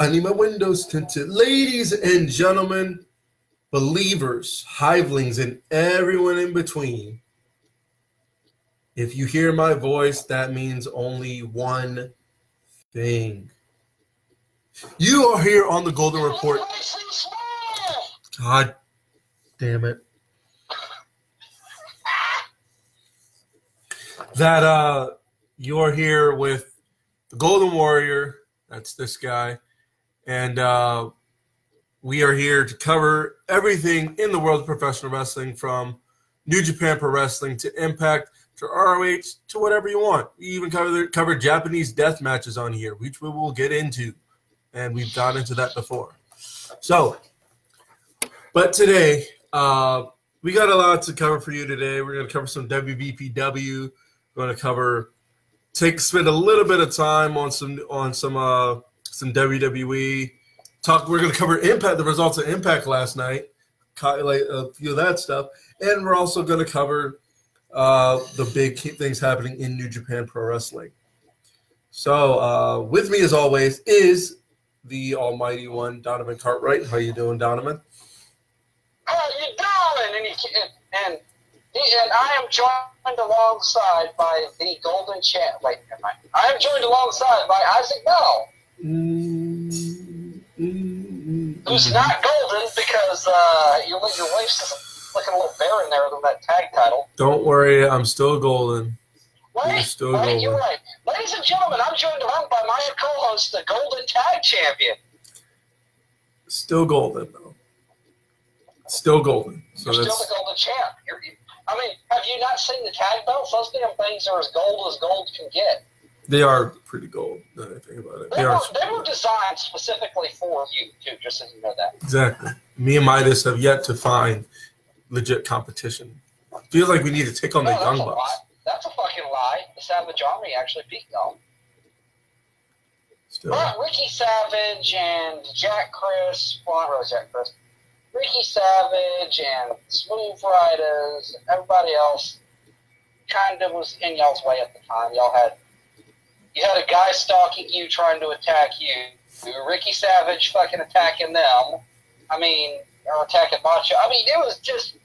I need my windows tinted. Ladies and gentlemen, believers, hivelings, and everyone in between. If you hear my voice, that means only one thing. You are here on the Golden Report. God damn it. That you're here with the Golden Warrior. That's this guy. And we are here to cover everything in the world of professional wrestling, from New Japan Pro Wrestling to Impact to ROH to whatever you want. We even cover Japanese death matches on here, which we will get into. And we've got into that before. So, but today, we got a lot to cover for you today. We're going to cover some WVPW. We're going to spend a little bit of time on some WWE. We're going to cover Impact, the results of Impact last night, like a few of that stuff, and we're also going to cover the big things happening in New Japan Pro Wrestling. So, with me as always is the almighty one, Donovan Cartwright. How you doing, Donovan? How you doing? And I am joined alongside by the Golden Champ. Wait, I am joined alongside by Isaac Bell. Who's not golden because your waist is looking a little barren there with that tag title. Don't worry, I'm still golden. You're right. Ladies and gentlemen, I'm joined along by my co-host, the Golden Tag Champion. Still golden, though. Still golden. So You're still the Golden Champ. Have you not seen the tag belts? Those damn things are as gold can get. They are pretty gold, now that I think about it. They were designed specifically for you, too, just so you know that. Exactly. Me and Midas have yet to find legit competition. Feels like we need to take on the Young Bucks. That's a fucking lie. The Savage Army actually beat them. Still. But Ricky Savage and Jack Chris, well, not really Jack Chris, Ricky Savage and Smooth Riders and everybody else kind of was in y'all's way at the time. You had a guy stalking you trying to attack you. Ricky Savage fucking attacking them. Or attacking Macho. It was just...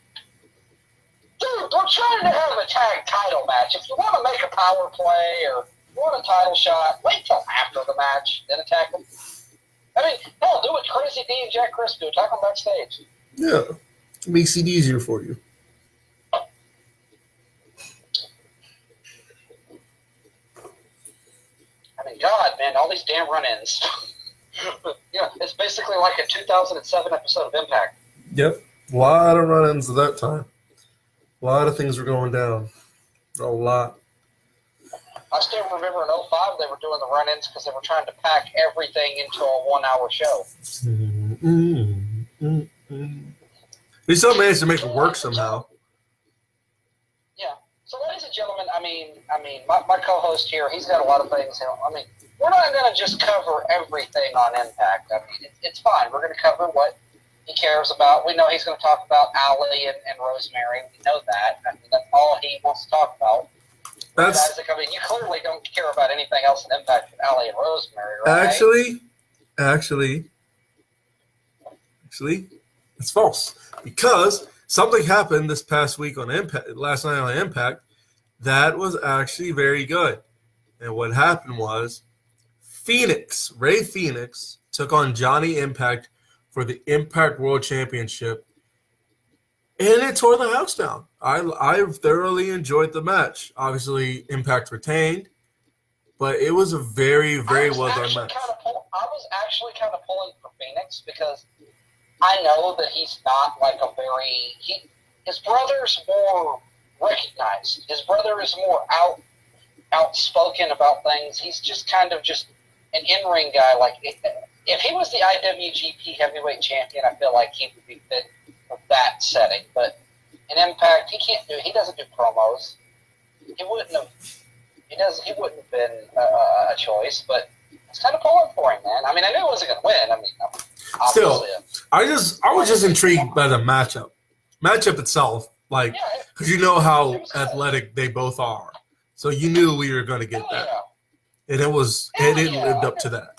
Dude, we're trying to have a tag title match. If you want to make a power play or you want a title shot, wait till after the match, then attack them. Hell, do what Crazy D and Jack Chris do. Attack them backstage. Yeah. It makes it easier for you. God, man, all these damn run-ins. Yeah, it's basically like a 2007 episode of Impact. Yep. A lot of run-ins at that time. A lot of things were going down. A lot. I still remember in 2005 they were doing the run-ins because they were trying to pack everything into a 1-hour show. They still managed to make it work somehow. Yeah. So, ladies and gentlemen, my co-host here, he's got a lot of things. We're not going to just cover everything on Impact. It's fine. We're going to cover what he cares about. We know he's going to talk about Allie and Rosemary. We know that. That's all he wants to talk about. Isaac, you clearly don't care about anything else in Impact with Allie and Rosemary, right? Actually, it's false. Because something happened this past week on Impact, last night on Impact, that was actually very good. And what happened was Ray Phoenix, took on Johnny Impact for the Impact World Championship, and it tore the house down. I thoroughly enjoyed the match. Obviously, Impact retained, but it was a very, very well done match. I was actually kind of pulling for Phoenix because I know that he's not like his brother's more recognized. His brother is more outspoken about things. He's just kind of just an in-ring guy. Like, if he was the IWGP Heavyweight Champion, I feel like he would be fit for that setting. But in Impact, he doesn't do promos. He wouldn't have been a choice, but it's kind of pulling for him, man. I knew he wasn't going to win. Still, I was just intrigued by the matchup. Matchup itself, because you know how athletic they both are. So you knew we were going to get that. And it lived up to that.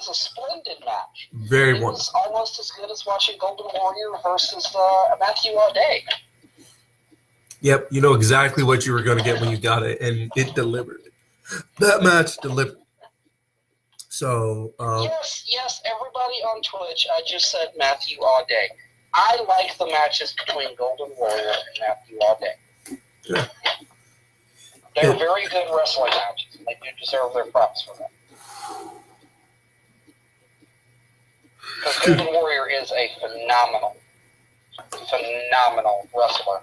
was a splendid match. Very It wonderful. was almost as good as watching Golden Warrior versus Matthew Audet. Yep, you know exactly what you were going to get when you got it, and it delivered. That match delivered. So, Yes, everybody on Twitch, I just said Matthew Audet. I like the matches between Golden Warrior and Matthew Audet. yeah. They're very good wrestling matches, and they do deserve their props for that. Because Golden Warrior is a phenomenal wrestler.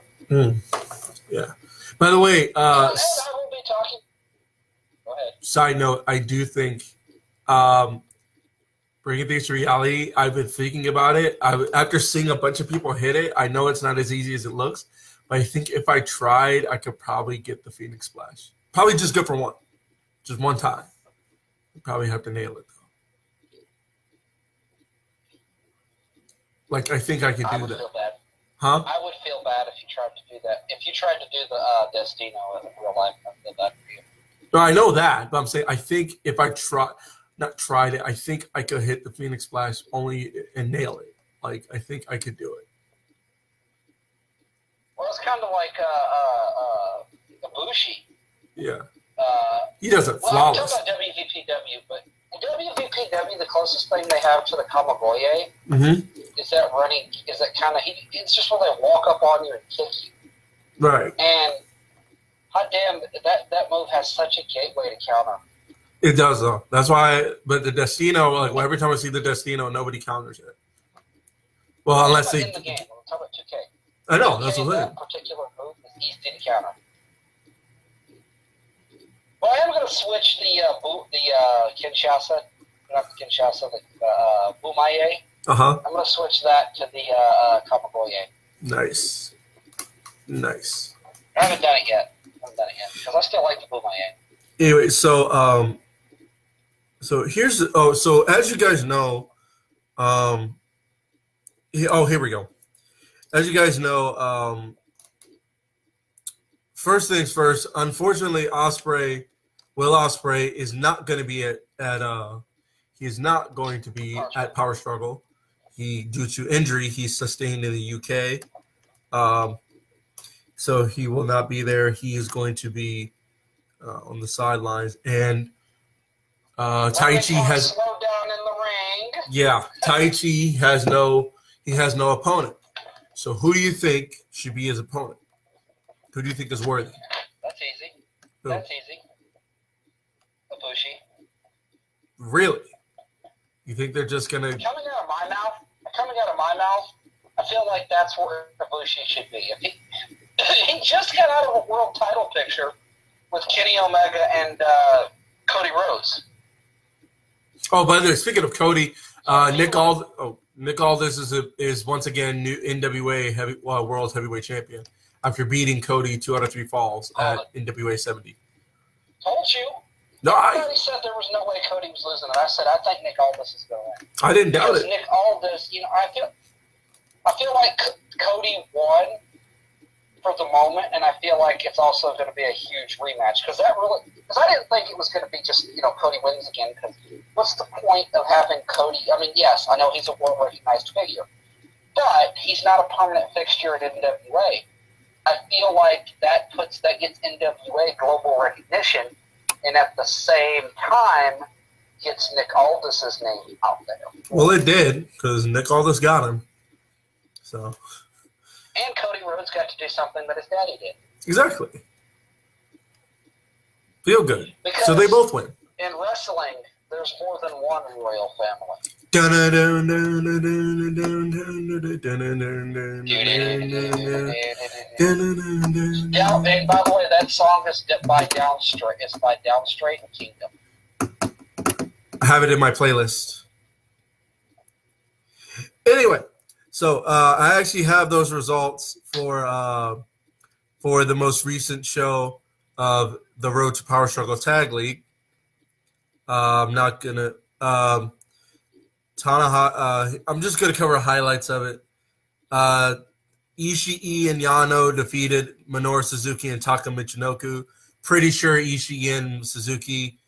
Yeah. By the way, And I will be talking. Go ahead. side note, I do think bringing things to reality, I've been thinking about it. After seeing a bunch of people hit it, I know it's not as easy as it looks, but I think if I tried, I could probably get the Phoenix Splash. Probably just go for one. Just one time. I'd probably have to nail it, though. Like, I think I could I do would that. feel bad. Huh? I would feel bad if you tried to do that. If you tried to do the Destino in real life, I feel bad for you. No, I know that, but I'm saying I think if I tried it, I think I could hit the Phoenix Splash only and nail it. Like, I think I could do it. Well, it's kind of like Ibushi. Yeah. He does it Well, flawless. I'm talking about WVPW, but in WVPW, the closest thing they have to the Kamagoye is that running. Is that kind of? It's just when they walk up on you and kick you. Right. And hot damn, that move has such a gateway to counter. It does, though. That's why. But the Destino, like, every time I see the Destino, nobody counters it. Well, unless in they. the game, we're talking about 2K. I know. That's 2K, what I'm saying. that particular move is easy to counter. Well, I am going to switch the Kinshasa, not the Kinshasa, the Bumaye. Uh-huh. I'm going to switch that to the Kamagoye. Nice. Nice. I haven't done it yet. Because I still like the Bumaye. Anyway, so here's so as you guys know, here we go. As you guys know, first things first. Unfortunately, Will Ospreay is not going to be at Power Struggle. Due to injury he sustained in the UK, so he will not be there. He is going to be on the sidelines, and Taichi has slow down in the ring. Yeah, Taichi has no opponent. So who do you think should be his opponent? Who do you think is worthy? That's easy. Who? That's easy. Ibushi. Really? You think they're just gonna? Coming out of my mouth, I feel like that's where Ibushi should be. If he just got out of a world title picture with Kenny Omega and Cody Rhodes. Oh, by the way, speaking of Cody, Nick Aldis is once again new NWA World Heavyweight Champion after beating Cody 2 out of 3 falls at NWA 70. Told you. No, Everybody said there was no way Cody was losing, and I said I think Nick Aldis is going to win. I didn't doubt Because it. Nick Aldis, I feel like Cody won for the moment, and I feel like it's also going to be a huge rematch because I didn't think it was going to be just Cody wins again. Because what's the point of having Cody? I mean, yes, I know he's a world recognized figure, but he's not a permanent fixture at NWA. I feel like that gets NWA global recognition, and at the same time gets Nick Aldis' name out there. Well, it did because Nick Aldis got him. So. And Cody Rhodes got to do something that his daddy did. Exactly. Feel good. Because so they both win. In wrestling, there's more than one royal family. And by the way, that song is by Downstraight. It's by Downstraight Kingdom. I have it in my playlist. Anyway, so I actually have those results for the most recent show of the Road to Power Struggle Tag League. I'm not gonna I'm just gonna cover highlights of it. Ishii and Yano defeated Minoru Suzuki and Taka Michinoku. Pretty sure Ishii and Suzuki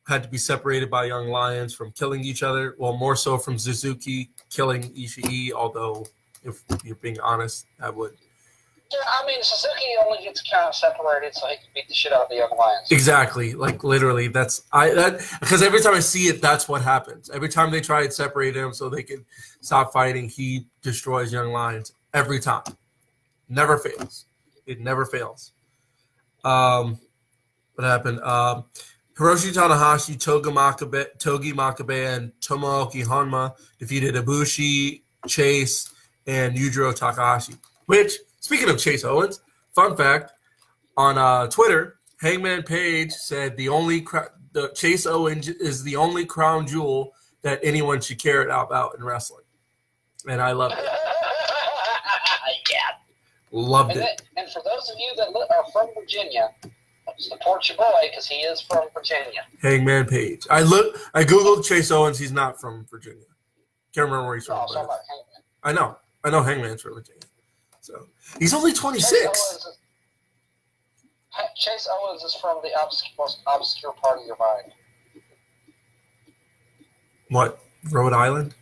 had to be separated by Young Lions from killing each other. Well, more so from Suzuki killing Ishii, although if you're being honest, I would. Yeah, I mean, Suzuki only gets kind of separated so he can beat the shit out of the Young Lions. Exactly. Like, literally, because every time I see it, that's what happens. Every time they try to separate him so they can stop fighting, he destroys Young Lions. Every time. Never fails. It never fails. What happened? Hiroshi Tanahashi, Togi Makabe, and Tomoaki Honma defeated Ibushi, Chase, and Yujiro Takahashi. Which, speaking of Chase Owens, fun fact, on Twitter, Hangman Page said the Chase Owens is the only crown jewel that anyone should care about in wrestling. And I loved it. Yeah. Loved it. And for those of you that are from Virginia, support your boy because he is from Virginia. Hangman Page. I googled Chase Owens. He's not from Virginia. Can't remember where he's from. No, about Hangman. I know Hangman's from Virginia. So he's only 26. Chase Owens is from the most obscure part of your mind. What? Rhode Island?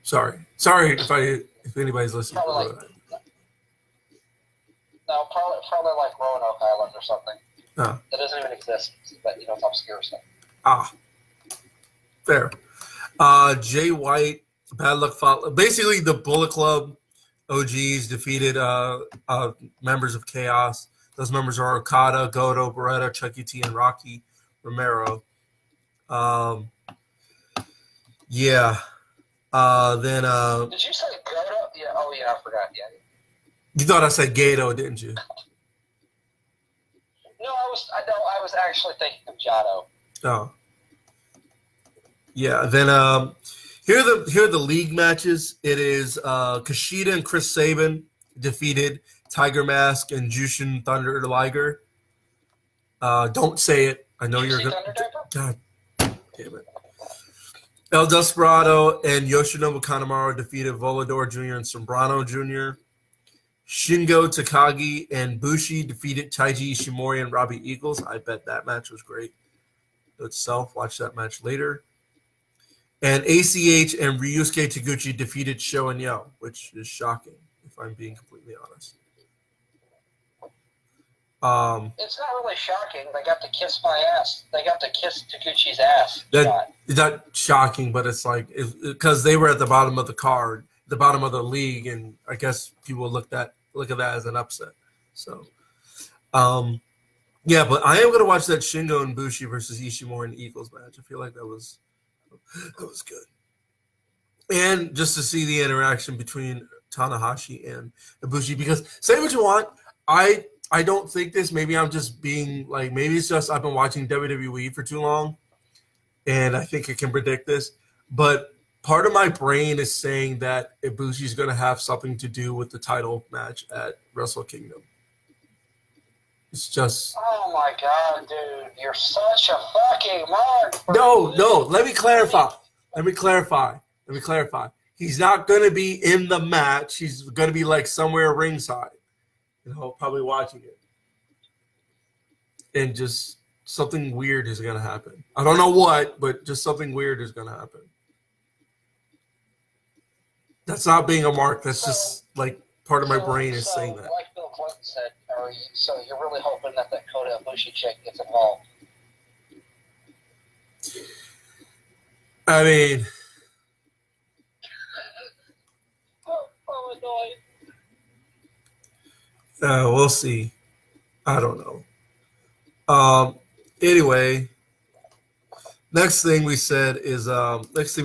Sorry if anybody's listening. Probably probably like Roanoke Island or something. Oh. That doesn't even exist, but it's obscure stuff. Ah, fair. Jay White, Bad Luck Fale. Basically, the Bullet Club OGs defeated members of Chaos. Those members are Okada, Goto, Beretta, Chucky T, and Rocky Romero. Yeah. Then. Did you say Goto? Yeah. Oh yeah, I forgot. Yeah. You thought I said Gato, didn't you? No, I was actually thinking of Jado. Oh. Yeah. Then here are the league matches. It is Kushida and Chris Sabin defeated Tiger Mask and Jushin Thunder Liger. Don't say it. I know you're gonna. God damn it. El Desperado and Yoshinobu Kanemaru defeated Volador Jr. and Sombrano Jr. Shingo Takagi and Bushi defeated Taiji Ishimori and Robbie Eagles. I bet that match was great itself. Watch that match later. And ACH and Ryusuke Taguchi defeated Sho and Yo, which is shocking, if I'm being completely honest. It's not really shocking. They got to kiss my ass. They got to kiss Taguchi's ass. That's shocking, but it's like because they were at the bottom of the card, the bottom of the league, and I guess people look at that as an upset. So, yeah, but I am gonna watch that Shingo and Bushi versus Ishimori and Eagles match. I feel like that was good, and just to see the interaction between Tanahashi and Ibushi. Because say what you want, I don't think this. Maybe I'm just being like, maybe it's just I've been watching WWE for too long, and I think I can predict this. But part of my brain is saying that Ibushi's going to have something to do with the title match at Wrestle Kingdom. It's just. Oh my god, dude! You're such a fucking mark. No. Let me clarify. He's not going to be in the match. He's going to be like somewhere ringside. Probably watching it. And just something weird is going to happen. I don't know what, but just something weird is going to happen. That's not being a mark. That's just like part of my brain is saying that. Like Bill Clinton said, so you're really hoping that Kota Ibushi chick gets involved? I mean... I'm annoyed. We'll see. I don't know. Anyway, next thing we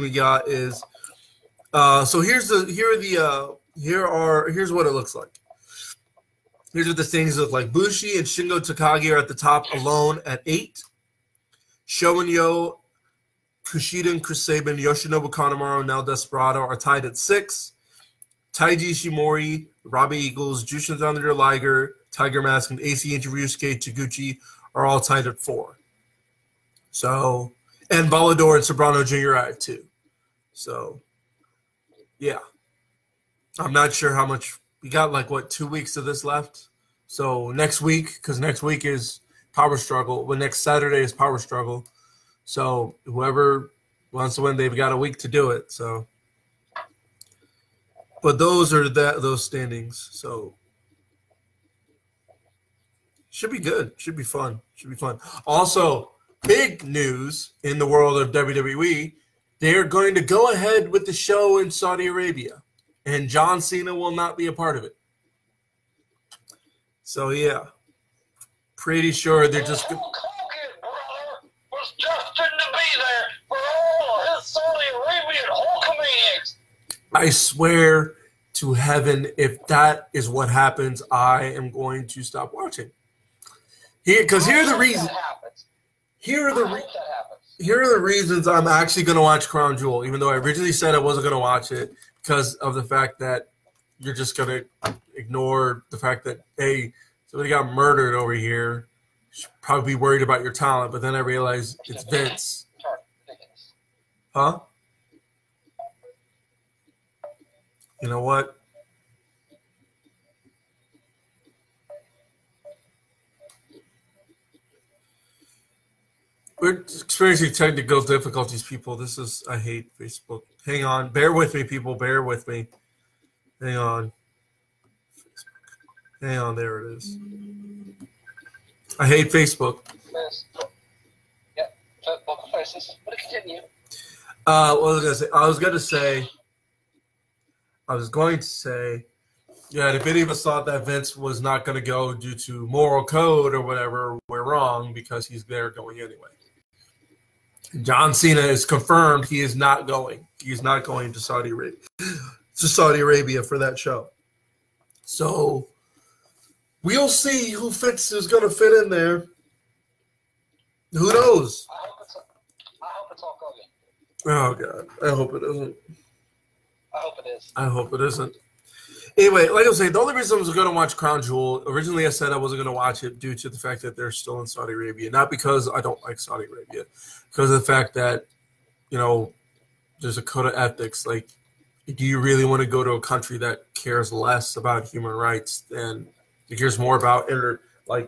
got is so here's what it looks like. Here's what the things look like. Bushi and Shingo Takagi are at the top alone at 8. Sho and Yo, Kushida and Chris Sabin, Yoshinobu Kanemaru, and El Desperado are tied at 6. Taiji Ishimori, Robbie Eagles, Jushin Thunder Liger, Tiger Mask, and AC Ryusuke Taguchi are all tied at 4. So, and Volador and Sobrano Jr. are at 2. So, yeah. I'm not sure how much we got. 2 weeks of this left. So next week, because next week is Power Struggle. Well, next Saturday is Power Struggle. So whoever wants to win, they've got a week to do it. So, but those are those standings. So should be good. Should be fun. Should be fun. Also, big news in the world of WWE. They're going to go ahead with the show in Saudi Arabia, and John Cena will not be a part of it. So, yeah, pretty sure they're just going to. Hulk Hogan, brother, was destined to be there for all of his Saudi Arabian Hulkamaniacs. I swear to heaven, if that is what happens, I am going to stop watching. Because here are the reasons. Here are the reasons I'm actually going to watch Crown Jewel, even though I originally said I wasn't going to watch it because of the fact that you're just going to ignore the fact that, hey, somebody got murdered over here. You should probably be worried about your talent, but then I realized it's Vince. Huh? You know what? We're experiencing technical difficulties, people. I hate Facebook. Hang on. Bear with me, people. Bear with me. Hang on. Hang on. There it is. I hate Facebook. Yeah, Facebook faces. But continue. What was I going to say? I was going to say, yeah, if any of us thought that Vince was not going to go due to moral code or whatever, we're wrong because he's there going anyway. John Cena is confirmed he is not going. He's not going to Saudi Arabia for that show. So we'll see who is going to fit in there. Who knows? I hope it's Hulk Hogan. Oh God, I hope it isn't. I hope it is. I hope it isn't. Anyway, like I was saying, the only reason I was going to watch Crown Jewel, originally I said I wasn't going to watch it due to the fact that they're still in Saudi Arabia. Not because I don't like Saudi Arabia, because of the fact that, you know, there's a code of ethics. Like, do you really want to go to a country that cares less about human rights and cares more about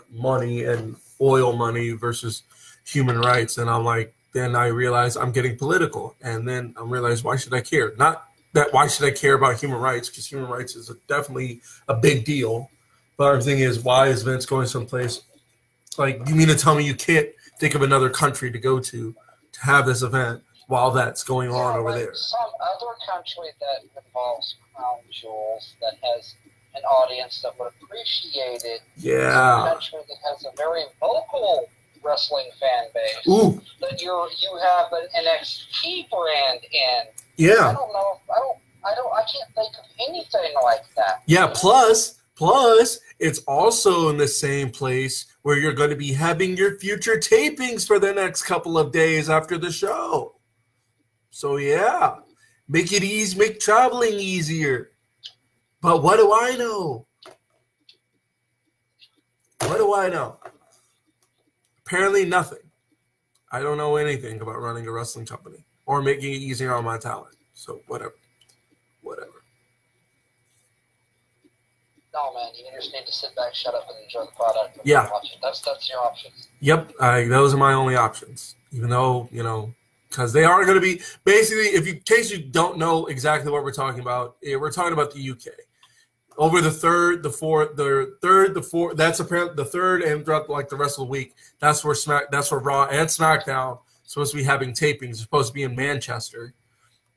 money and oil money versus human rights? And I'm like, then I realize I'm getting political. And then I realize, why should I care? Not that why should I care about human rights? Because human rights is definitely a big deal. But the thing is, why is Vince going someplace? Like, you mean to tell me you can't think of another country to go to have this event while that's going on over there? Some other country that involves Crown Jewels that has an audience that would appreciate it. Yeah. A country that has a very vocal wrestling fan base. Ooh. That you have an NXT brand in. Yeah. I don't know. I can't think of anything like that. Yeah. Plus, it's also in the same place where you're going to be having your future tapings for the next couple of days after the show. So yeah, make it easy, make traveling easier. But what do I know? What do I know? Apparently nothing. I don't know anything about running a wrestling company or making it easier on my talent. So whatever. No, man, you just need to sit back, shut up, and enjoy the product. And Yeah. watch it. That's your options. Yep, those are my only options. Even though, because they are going to be basically, in case you don't know exactly what we're talking about, we're talking about the UK. Over the third, the fourth, that's apparently the third, and throughout the rest of the week, that's where Raw and SmackDown supposed to be having tapings. They're supposed to be in Manchester.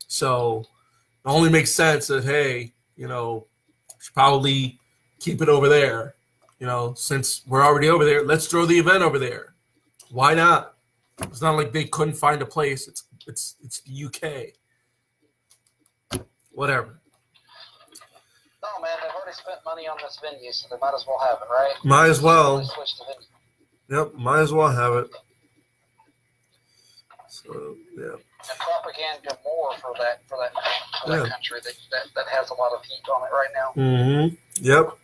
So it only makes sense that, hey, should probably keep it over there. Since we're already over there, let's throw the event over there. Why not? It's not like they couldn't find a place. It's the UK. Whatever. No, man, they've already spent money on this venue, so they might as well have it, right? Might as well. Switch the venue. Yep, might as well have it. So, yeah. And propaganda more for that country that has a lot of heat on it right now. Mm-hmm. Yep.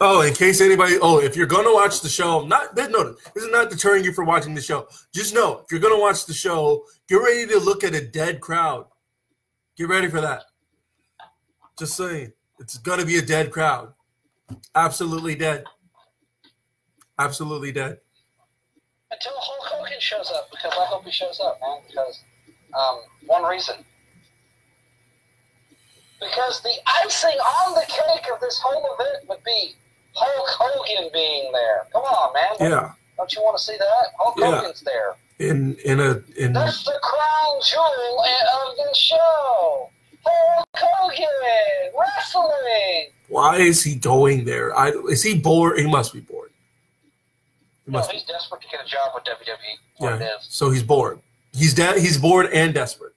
Oh, in case anybody, if you're going to watch the show, this is not deterring you from watching the show. Just know, if you're going to watch the show, get ready to look at a dead crowd. Get ready for that. Just saying. It's going to be a dead crowd. Absolutely dead. Absolutely dead. until Hulk Hogan shows up, because I hope he shows up, man. Because one reason. Because the icing on the cake of this whole event would be Hulk Hogan being there. Come on, man. Yeah. Don't you want to see that? Hulk Hogan's there. That's the crown jewel of the show. Hulk Hogan wrestling. Why is he going there? Is he bored? He must be bored. He's desperate to get a job with WWE. Yeah. So he's bored. He's bored and desperate.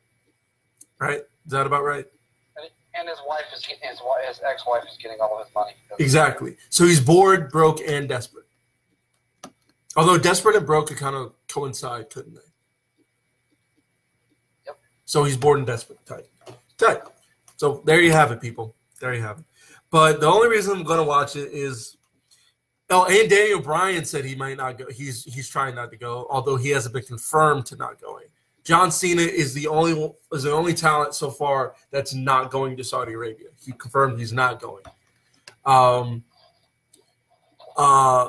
Right? Is that about right? And his wife is getting his ex-wife is getting all of his money. Exactly. So he's bored, broke, and desperate. Although desperate and broke could kind of coincide, couldn't they? Yep. So he's bored and desperate. Tight. So there you have it, people. There you have it. But the only reason I'm going to watch it is, and Daniel Bryan said he might not go. He's trying not to go, although he hasn't been confirmed to not going. John Cena is the only talent so far that's not going to Saudi Arabia. He confirmed he's not going.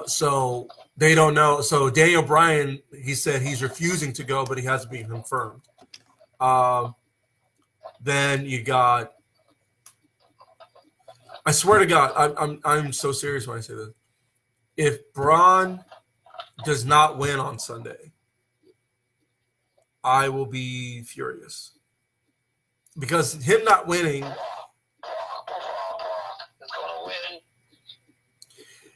So they don't know. So Daniel Bryan, he said he's refusing to go, but he hasn't been confirmed. Then you got. I swear to God, I'm so serious when I say this. If Braun does not win on Sunday, I will be furious. Because him not winning.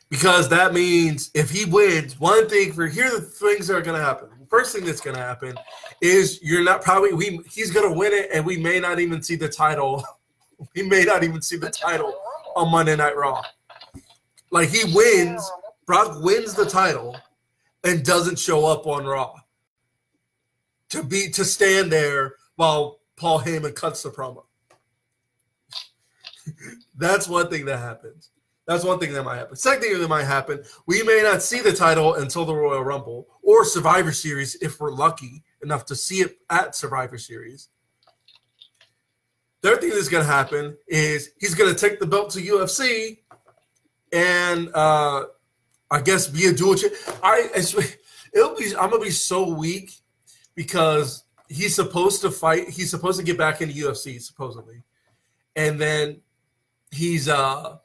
Because that means if he wins, here are the things that are going to happen. The first thing that's going to happen is he's going to win it, and we may not even see the title. We may not even see the title on Monday Night Raw. Like he wins, Brock wins the title, and doesn't show up on Raw to stand there while Paul Heyman cuts the promo. That's one thing that happens. That's one thing that might happen. Second thing that might happen, we may not see the title until the Royal Rumble or Survivor Series if we're lucky enough to see it at Survivor Series. Third thing that's going to happen is he's going to take the belt to UFC and I guess be a dual champ. I'm going to be so weak because he's supposed to fight. He's supposed to get back into UFC supposedly, and then he said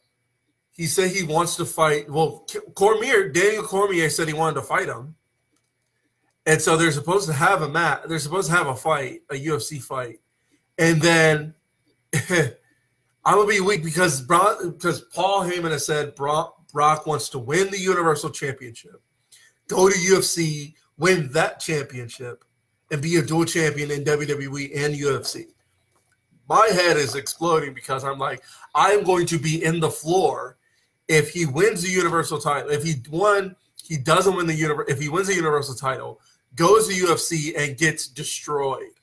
he wants to fight. Well, Daniel Cormier said he wanted to fight him, and so they're supposed to have a match. They're supposed to have a fight, a UFC fight, and then I'm gonna be weak because Paul Heyman has said Brock wants to win the Universal Championship, go to UFC, win that championship, and be a dual champion in WWE and UFC. My head is exploding because I'm like, I'm going to be in the floor if he wins the Universal title. If he doesn't win if he wins the Universal title, goes to UFC and gets destroyed,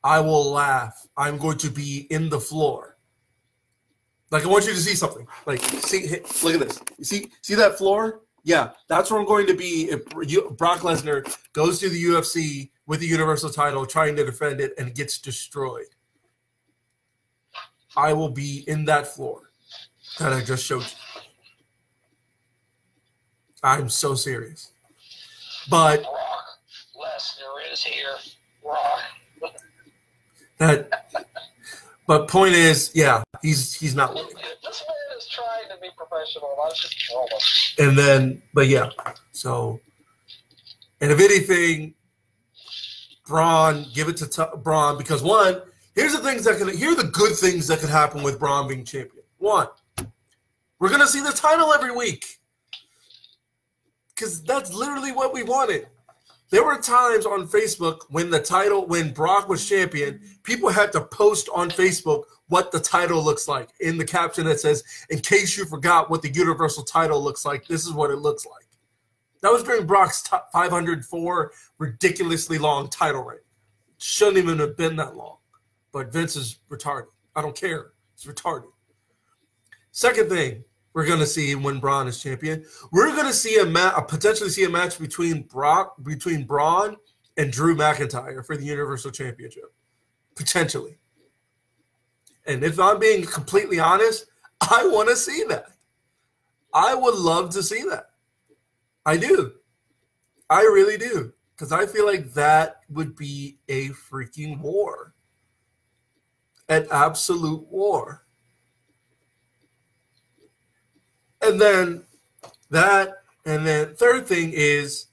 I will laugh. I'm going to be in the floor. Like, I want you to see something. Like, look at this. You see that floor? Yeah, that's where I'm going to be if Brock Lesnar goes to the UFC with the Universal title, trying to defend it, and gets destroyed. I will be in that floor that I just showed you. I'm so serious. But Brock Lesnar is here. Brock. But point is, yeah, he's not winning. This man is trying to be professional. I should control him. And then, but yeah, so, and if anything, Braun, give it to Braun, because one, here are the good things that could happen with Braun being champion. One, we're gonna see the title every week, because that's literally what we wanted. There were times on Facebook when Brock was champion, people had to post on Facebook what the title looks like in the caption that says, in case you forgot what the Universal title looks like, this is what it looks like. That was during Brock's 504 ridiculously long title reign. Shouldn't even have been that long. But Vince is retarded. I don't care. It's retarded. Second thing we're going to see when Braun is champion, we're going to see potentially see a match between Braun and Drew McIntyre for the Universal Championship. Potentially. And if I'm being completely honest, I want to see that. I would love to see that. I do. I really do. Because I feel like that would be a freaking war. An absolute war. And then third thing is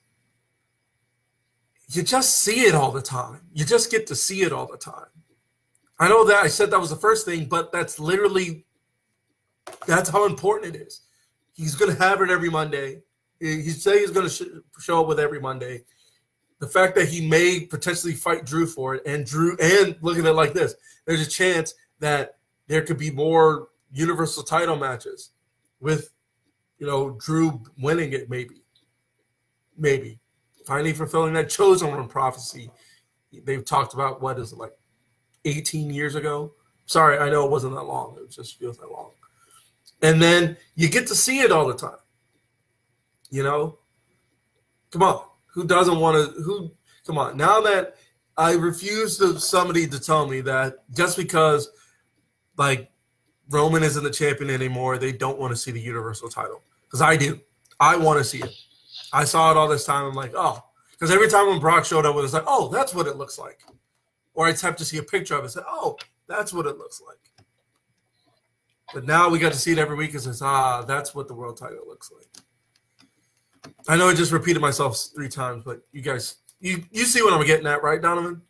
you just see it all the time. You just get to see it all the time. I know that I said that was the first thing, but that's how important it is. He's going to have it every Monday. He said he's going to show up with every Monday. The fact that he may potentially fight Drew for it, and look at it like this, there's a chance that there could be more Universal title matches with, Drew winning it, maybe. Finally fulfilling that chosen one prophecy they've talked about, 18 years ago? Sorry, I know it wasn't that long. It just feels that long. And then you get to see it all the time. Come on. Who doesn't want to? Come on. Now that I refuse somebody to tell me that just because, Roman isn't the champion anymore, they don't want to see the Universal title. Because I do. I want to see it. I saw it all this time. I'm like, oh. Because every time when Brock showed up, it was like, oh, that's what it looks like. Or I'd have to see a picture of it and say, oh, that's what it looks like. But now we got to see it every week and says, that's what the world title looks like. I know I just repeated myself 3 times, but you guys, you see what I'm getting at, right, Donovan?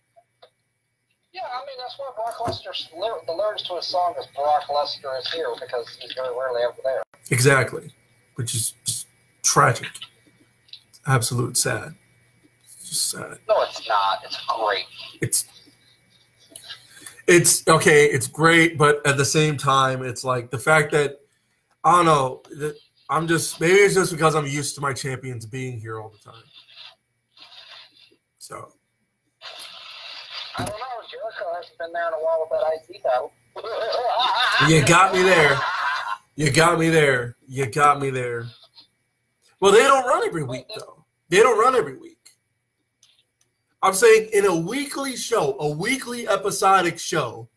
Yeah, I mean, that's why Brock Lesnar's the lyrics to his song is Brock Lesnar is here, because he's very rarely ever there. Exactly, which is just tragic. It's absolute sad. It's just sad. No, it's not. It's great. It's okay. It's great, but at the same time, it's like the fact that I don't know. Maybe it's just because I'm used to my champions being here all the time. So I don't know. Jericho hasn't been there in a while with that IC title. You got me there. You got me there. Well, they don't run every week, though. They don't run every week. I'm saying in a weekly show, a weekly episodic show,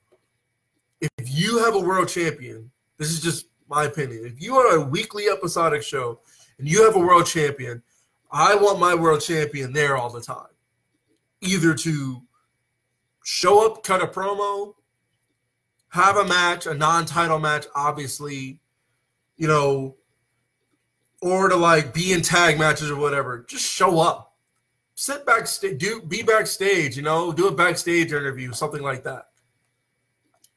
if you have a world champion, this is just my opinion. If you are a weekly episodic show and you have a world champion, I want my world champion there all the time. Either to show up, cut a promo, have a match, a non-title match, obviously, or to be in tag matches or whatever. Just show up. Sit backstage, be backstage, do a backstage interview, something like that.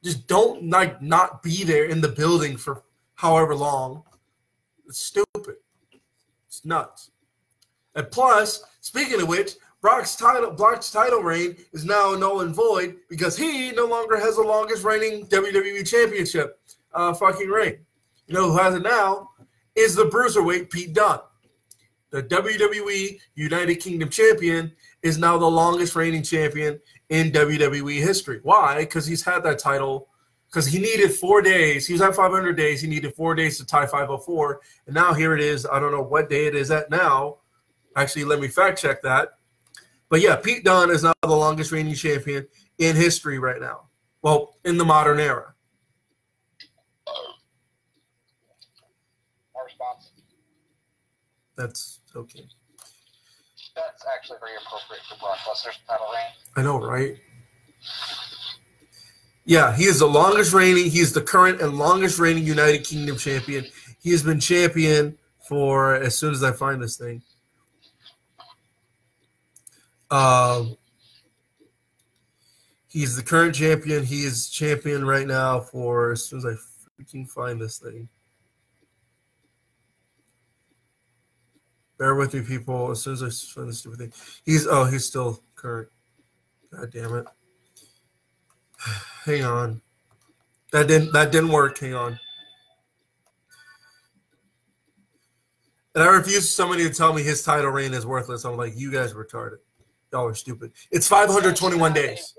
Just don't not be there in the building for however long. It's stupid. It's nuts. And plus, speaking of which, Brock's title reign is now null and void because he no longer has the longest reigning WWE Championship fucking reign. You know who has it now is the Bruiserweight Pete Dunne. The WWE United Kingdom champion is now the longest reigning champion in WWE history. Why? Because he's had that title because he needed 4 days. He was at 500 days. He needed 4 days to tie 504. And now here it is. I don't know what day it is at now. Actually, let me fact check that. But yeah, Pete Dunne is now the longest reigning champion in history right now. Well, in the modern era. My response. That's okay. That's actually very appropriate for Brock Lesnar's title reign. I know, right? Yeah, he is the longest reigning. He is the current and longest reigning United Kingdom champion. He has been champion for, as soon as I find this thing, he's the current champion. He is champion right now for, as soon as I freaking find this thing. Bear with me, people. As soon as I find this stupid thing. He's still current. God damn it. Hang on. That didn't work. Hang on. And I refuse somebody to tell me his title reign is worthless. I'm like, you guys are retarded. Y'all are stupid. It's 521 days.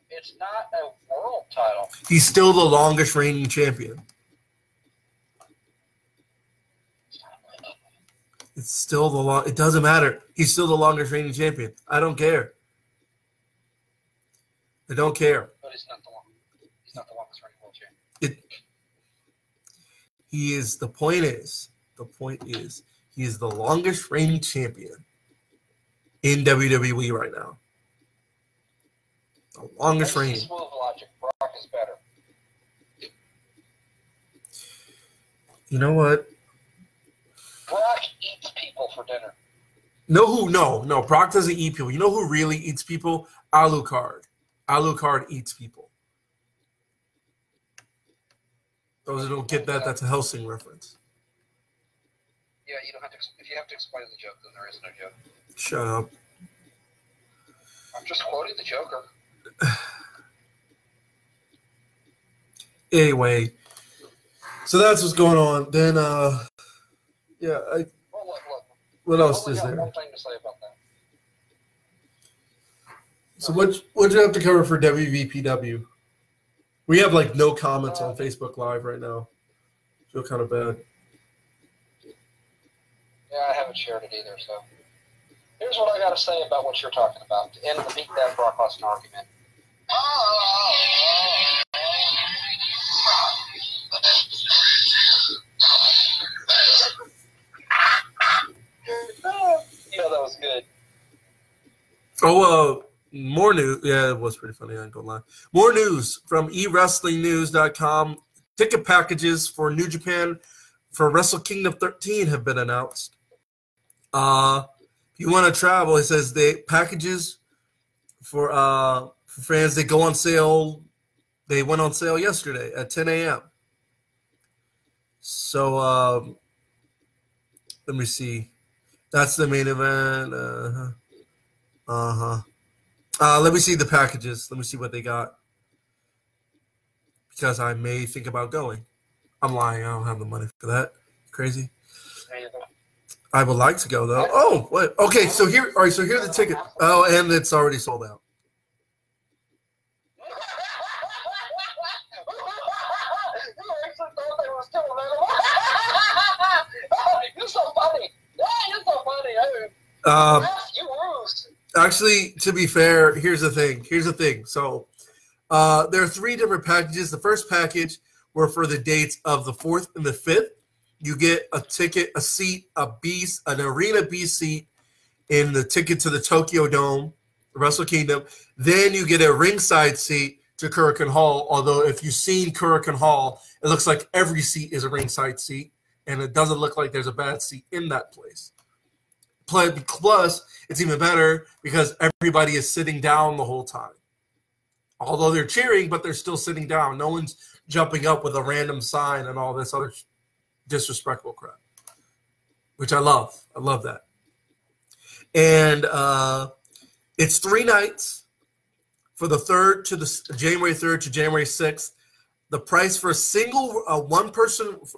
It's not a world title. He's still the longest reigning champion. It's still it doesn't matter. He's still the longest reigning champion. I don't care. I don't care. But he's not the longest reigning world champion. He is. The point is, He is the longest reigning champion in WWE right now. The longest reigning. Smooth logic. Brock is better. You know what? Brock eats people for dinner. No. Brock doesn't eat people. You know who really eats people? Alucard. Alucard eats people. Those who don't get that, that's a Helsing reference. Yeah, you don't have to. If you have to explain the joke, then there is no joke. Shut up. I'm just quoting the Joker. Anyway, so that's what's going on. Then, yeah. What else is there? One thing to say about that. So what'd you have to cover for WVPW? We have like no comments on Facebook Live right now. Feel kind of bad. Yeah, I haven't shared it either. So here's what I got to say about what you're talking about to end the beat that Brock Lesnar argument. Yeah, that was good. Oh, more news. Yeah, it was pretty funny. I ain't gonna lie. More news from eWrestlingNews.com. Ticket packages for New Japan for Wrestle Kingdom 13 have been announced. If you want to travel, it says the packages for fans, they go on sale. They went on sale yesterday at 10 a.m. So let me see. That's the main event. Let me see the packages. Let me see what they got. Because I may think about going. I'm lying. I don't have the money for that. Crazy. I would like to go though. Oh, what? Okay, so here. All right, so here's the ticket. Oh, and it's already sold out. You're so funny. Yeah, you're so funny. You ruse. Actually, to be fair, here's the thing. So there are 3 different packages. The first package were for the dates of the 4th and the 5th. You get a ticket, a seat, an Arena B seat in the ticket to the Tokyo Dome, Wrestle Kingdom. Then you get a ringside seat to Korakuen Hall. Although if you've seen Korakuen Hall, it looks like every seat is a ringside seat, and it doesn't look like there's a bad seat in that place. Plus, it's even better because everybody is sitting down the whole time. Although they're cheering, but they're still sitting down. No one's jumping up with a random sign and all this other disrespectful crap, which I love. I love that. And it's 3 nights for the January 3rd to January 6th. The price for a single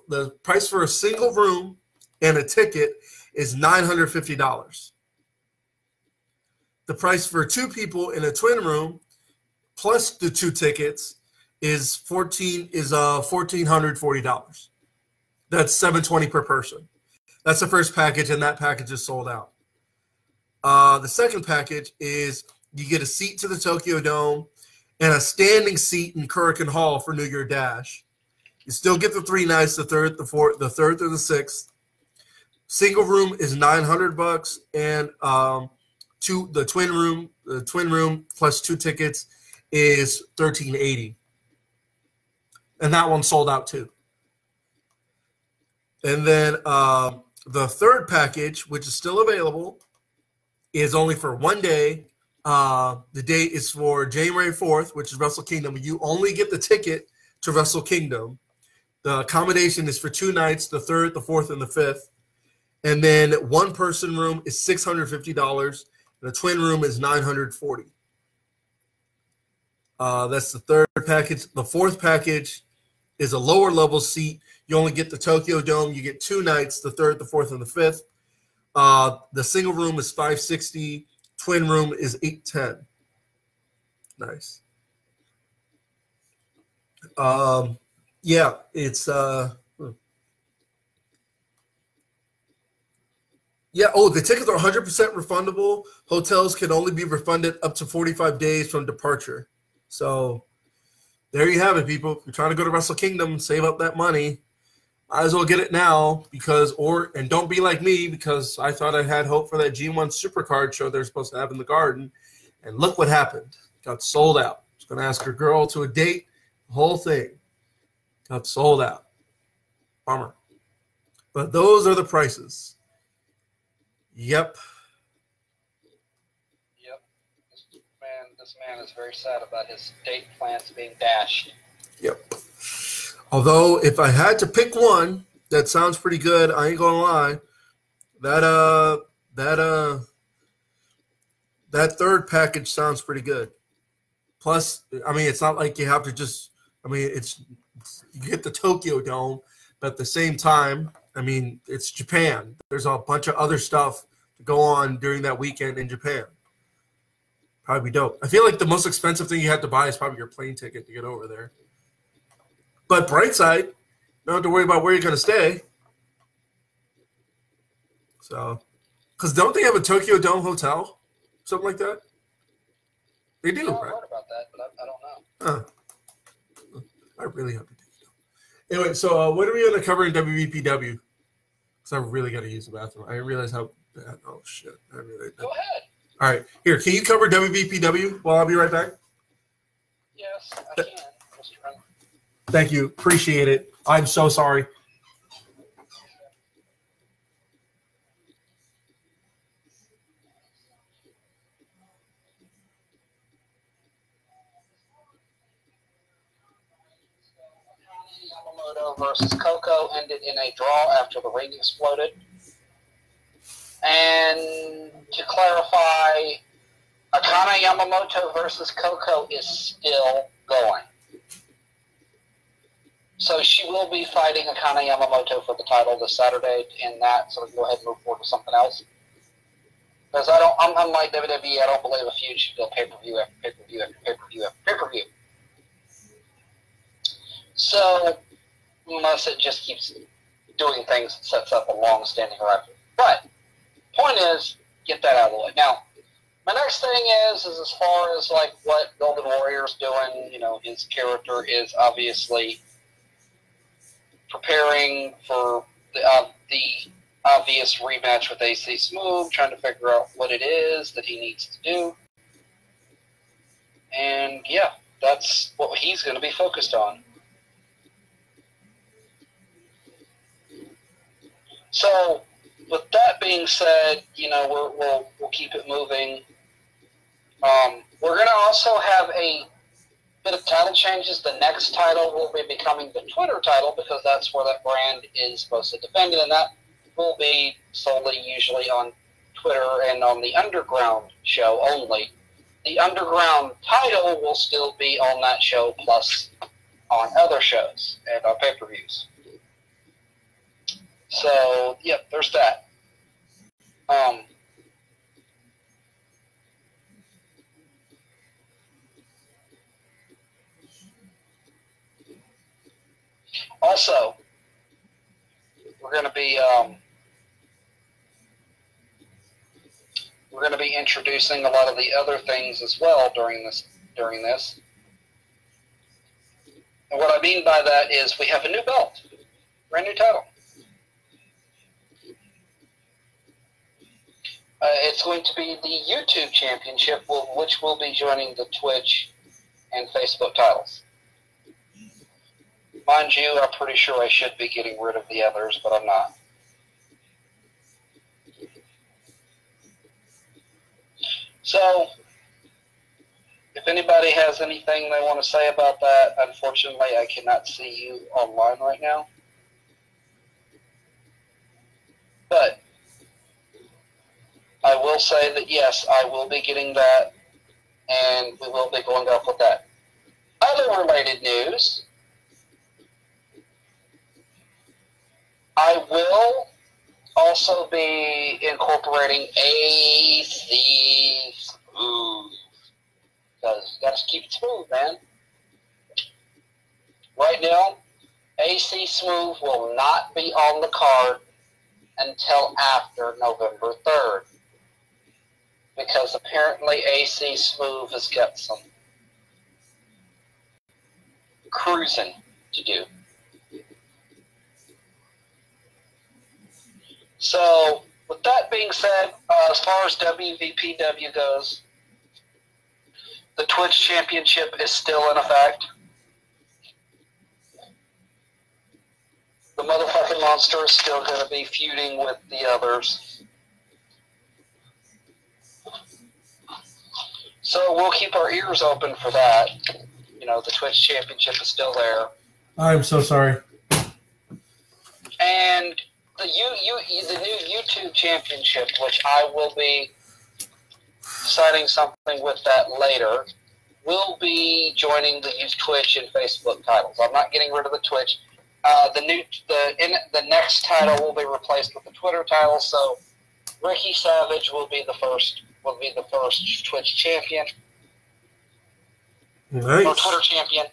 the price for a single room and a ticket is $950. The price for 2 people in a twin room plus the 2 tickets is $1,440. That's $720 per person. That's the first package, and that package is sold out. The second package is you get a seat to the Tokyo Dome and a standing seat in Korakuen Hall for New Year Dash. You still get the 3 nights, the 3rd, the 4th, the 3rd or the 6th. Single room is $900, and the twin room plus 2 tickets is $1,380. And that one sold out too. And then the third package, which is still available, is only for 1 day. The date is for January 4th, which is Wrestle Kingdom. You only get the ticket to Wrestle Kingdom. The accommodation is for 2 nights, the 3rd, the 4th, and the 5th. And then 1 person room is $650, and the twin room is $940. That's the third package. The fourth package is a lower level seat. You only get the Tokyo Dome. You get 2 nights, the 3rd, the 4th, and the 5th. The single room is $560. Twin room is $810. Nice. Yeah, it's yeah. Oh, the tickets are 100% refundable. Hotels can only be refunded up to 45 days from departure. So there you have it, people. If you're trying to go to Wrestle Kingdom, save up that money. Might as well get it now and don't be like me because I thought I had hope for that G1 Supercard show they're supposed to have in the Garden. And look what happened. Got sold out. I was going to ask her girl to a date. The whole thing got sold out. Bummer. But those are the prices. Yep. This man is very sad about his date plans being dashed. Yep. Although, if I had to pick one that sounds pretty good, I ain't gonna lie. That third package sounds pretty good. Plus, I mean, it's not like you have to just. I mean, you get the Tokyo Dome, but at the same time, I mean, it's Japan. There's a bunch of other stuff to go on during that weekend in Japan. Probably dope. I feel like the most expensive thing you have to buy is probably your plane ticket to get over there. But bright side, you don't have to worry about where you're going to stay. So, because don't they have a Tokyo Dome hotel? Something like that? They do, right? I heard about that, but I don't know. I really hope they do. Anyway, so what are we going to cover in WVPW? Because I really got to use the bathroom. I didn't realize how bad. Oh, shit. Go ahead. All right. Here, can you cover WVPW while I'll be right back? Yes, I can. Thank you. Appreciate it. I'm so sorry. Yamamoto versus Coco ended in a draw after the ring exploded. And to clarify, Akane Yamamoto versus Coco is still going. So she will be fighting Akane Yamamoto for the title this Saturday in that, so we can go ahead and move forward to something else. Because I'm unlike WWE, I don't believe a feud should go pay-per-view after pay-per-view after pay-per-view after pay-per-view. So, unless it just keeps doing things and sets up a long-standing rivalry. But, point is, get that out of the way. Now, my next thing is as far as like what Golden Warrior's doing, you know, his character is obviously preparing for the obvious rematch with AC Smooth, trying to figure out what it is that he needs to do. And yeah, that's what he's going to be focused on. So, with that being said, you know, we'll keep it moving. We're going to also have a bit of title changes. The next title will be becoming the Twitter title because that's where that brand is supposed to defend it, and that will be solely usually on Twitter and on the Underground show only. The Underground title will still be on that show plus on other shows and on pay-per-views. So, yep, there's that. Also, we're going to be introducing a lot of the other things as well during this. And what I mean by that is we have a new belt, brand new title. It's going to be the YouTube Championship, which will be joining the Twitch and Facebook titles. Mind you, I'm pretty sure I should be getting rid of the others, but I'm not. So, if anybody has anything they want to say about that, unfortunately, I cannot see you online right now. But I will say that, yes, I will be getting that, and we will be going up with that. Other related news, I will also be incorporating AC Smooth, because you got to keep it smooth, man. Right now, AC Smooth will not be on the card until after November 3rd. Because apparently AC Smooth has got some cruising to do. So, with that being said, as far as WVPW goes, the Twitch Championship is still in effect. The motherfucking monster is still going to be feuding with the others. So we'll keep our ears open for that. You know, the Twitch Championship is still there. I'm so sorry. And the new YouTube Championship, which I will be deciding something with that later, will be joining the Twitch and Facebook titles. I'm not getting rid of the Twitch. The next title will be replaced with the Twitter title. So Ricky Savage will be the first Twitch champion Nice. or Twitter champion,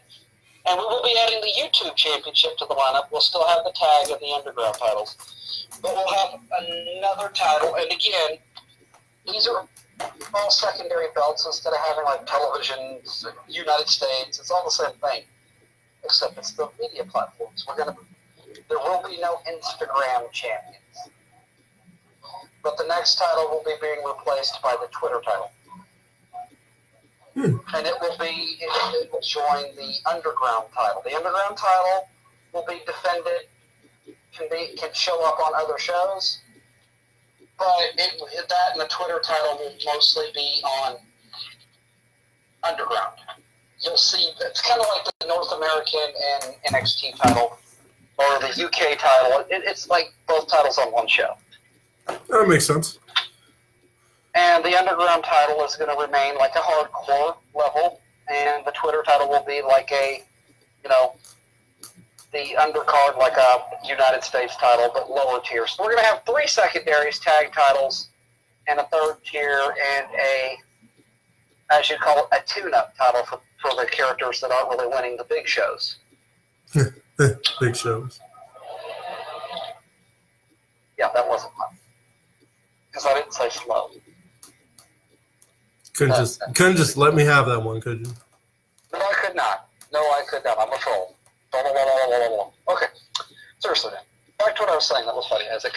and we will be adding the YouTube championship to the lineup. We'll still have the tag and the underground titles, but we'll have another title. And again, these are all secondary belts instead of having like television, United States. It's all the same thing, except it's the media platforms. There will be no Instagram champions. But the next title will be being replaced by the Twitter title. And it will join the Underground title. The Underground title will be defended, can show up on other shows, but that and the Twitter title will mostly be on Underground. You'll see, it's kind of like the North American and NXT title, or the UK title. It's like both titles on one show. That makes sense. And the Underground title is going to remain like a hardcore level, and the Twitter title will be like a, the undercard, like a United States title, but lower tier. So we're going to have 3 secondaries, tag titles, and a third tier, and a, as you call it, a tune-up title for the characters that aren't really winning the big shows. Big shows. Yeah, that wasn't fun. Because I didn't say slow. Couldn't just let me have that one, could you? No, I could not. No, I could not. I'm a troll. Blah, blah, blah, blah, blah, blah. Okay. Seriously, then. Back to what I was saying. That was funny, Isaac.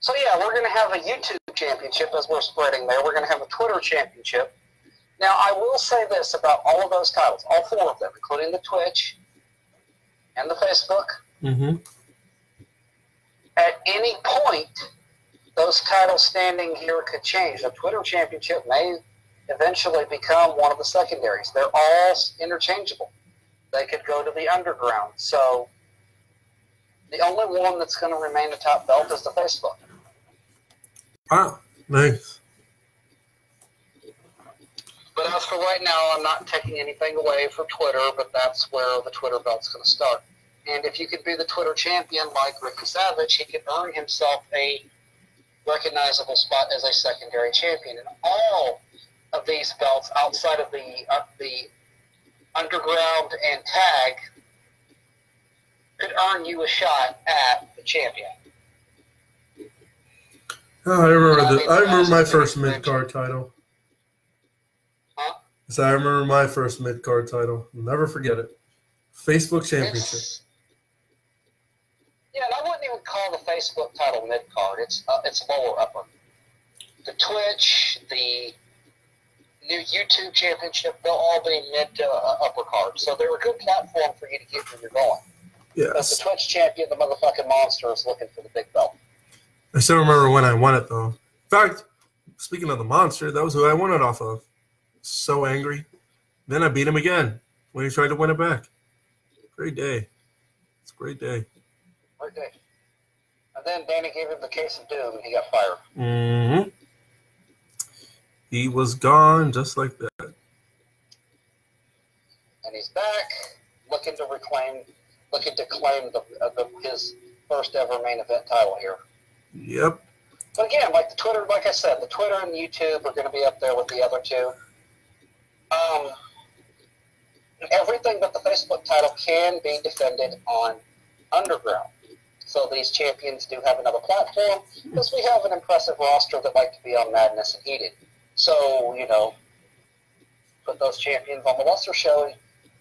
So, yeah, we're going to have a YouTube championship as we're spreading there. We're going to have a Twitter championship. Now, I will say this about all of those titles, all 4 of them, including the Twitch and the Facebook. Mm-hmm. At any point, those titles standing here could change. The Twitter championship may eventually become one of the secondaries. They're all interchangeable. They could go to the Underground. So the only one that's going to remain the top belt is the Facebook. Wow, nice. But as for right now, I'm not taking anything away for Twitter, but that's where the Twitter belt's going to start. And if you could be the Twitter champion like Ricky Savage, he could earn himself a recognizable spot as a secondary champion. And all of these belts outside of the Underground and Tag could earn you a shot at the champion. Oh, I remember my first mid-card title. Huh? So I remember my first mid-card title. I'll never forget it. Facebook Championship. Yeah, and I wouldn't even call the Facebook title mid-card. It's lower upper. The Twitch, the new YouTube Championship, they'll all be mid to upper card. So they're a good platform for you to get where you're going. Yes. But the Twitch champion, the motherfucking monster, is looking for the big belt. I still remember when I won it, though. In fact, speaking of the monster, that was who I won it off of. So angry. Then I beat him again when he tried to win it back. Great day. It's a great day. Great day. And then Danny gave him the case of doom, and he got fired. Mm-hmm. He was gone just like that. And he's back, looking to claim his first ever main event title here. Yep. But again, like I said, the Twitter and YouTube are going to be up there with the other 2. Everything but the Facebook title can be defended on Underground. So these champions do have another platform because we have an impressive roster that like to be on Madness and Heated. So, put those champions on the lesser show,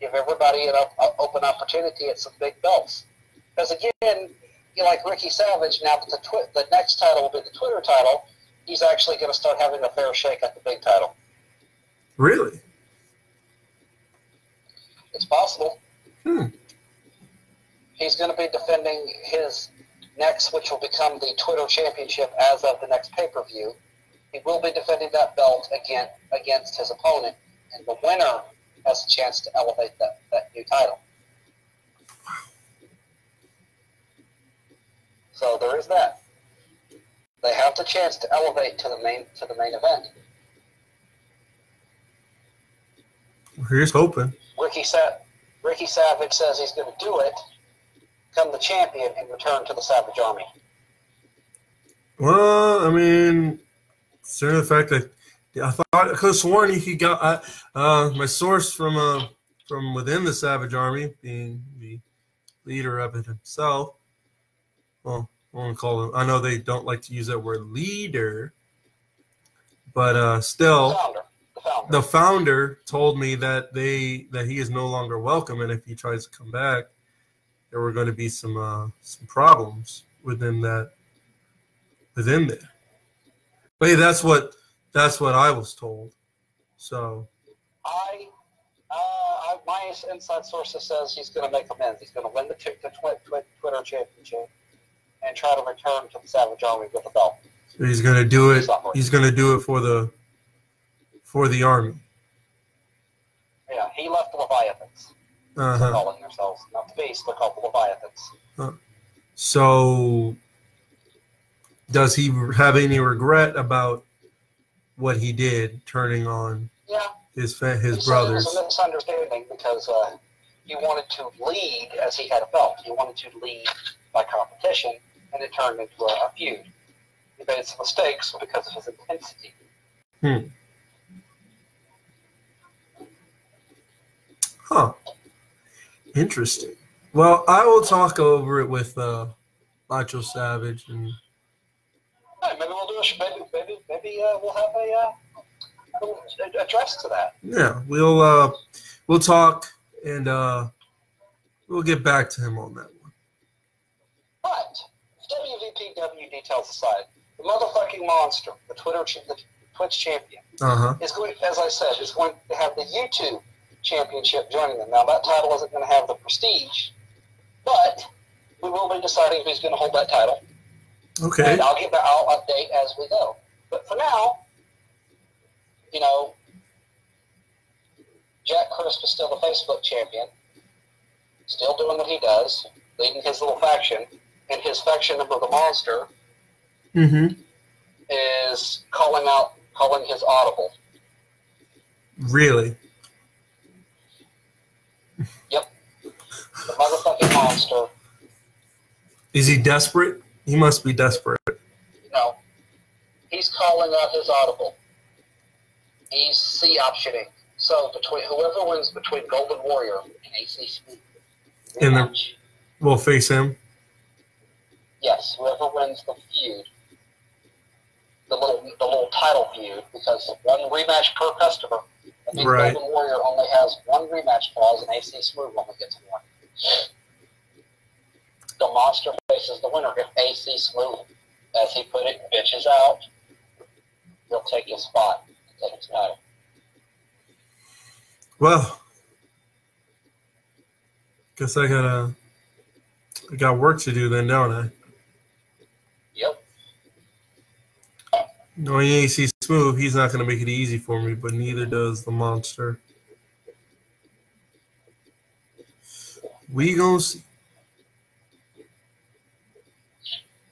give everybody an open opportunity at some big belts. Because again, like Ricky Savage, now that the next title will be the Twitter title, he's actually going to start having a fair shake at the big title. Really? It's possible. He's going to be defending his next, which will become the Twitter Championship as of the next pay-per-view. He will be defending that belt against his opponent, and the winner has a chance to elevate that new title. So there is that. They have the chance to elevate to the main event. Here's hoping. Ricky Savage says he's going to do it, become the champion, and return to the Savage Army. Well, I mean, considering the fact that I thought I could have sworn he got my source from within the Savage Army, being the leader of it himself. Well, I want to call him. I know they don't like to use that word leader, but still, the founder told me that he is no longer welcome, and if he tries to come back, there were going to be some problems within there. But hey, that's what I was told. So, my inside sources says he's going to make amends. He's going to win the Twitter Championship and try to return to the Savage Army with a belt. So he's going to do it. He's going to do it for the army. Yeah, he left the Leviathans. They're calling themselves not the Beast, they're called the Leviathans. So, does he have any regret about what he did, turning on his brothers? It was a misunderstanding because he wanted to lead as he had a belt. He wanted to lead by competition, and it turned into a feud. He made some mistakes because of his intensity. Huh. Interesting. Well, I will talk over it with Macho Savage, and maybe we'll do maybe we'll have a address to that. Yeah, we'll talk, and we'll get back to him on that one. But WVPW details aside, the motherfucking monster, the Twitch champion, is going, as I said, is going to have the YouTube championship joining them. Now that title isn't going to have the prestige, but we will be deciding who's going to hold that title. Okay. And I'll update as we go. But for now, Jack Crisp is still the Facebook champion, still doing what he does, leading his little faction, and his faction member, the Monster, is calling his audible. Really? Yep. The motherfucking Monster. Is he desperate? He must be desperate. No. He's calling out his audible. He's C-optioning. So whoever wins between Golden Warrior and AC Smooth will face him? Yes, whoever wins the feud, the little title feud, because one rematch per customer. That means right. Golden Warrior only has one rematch clause, and AC Smooth only gets one. The Monster faces the winner if AC Smooth, as he put it, bitches out. He'll take his spot and take his title. Well, guess I got work to do then, don't I? Yep. Knowing AC Smooth, he's not going to make it easy for me, but neither does the Monster. We gonna see.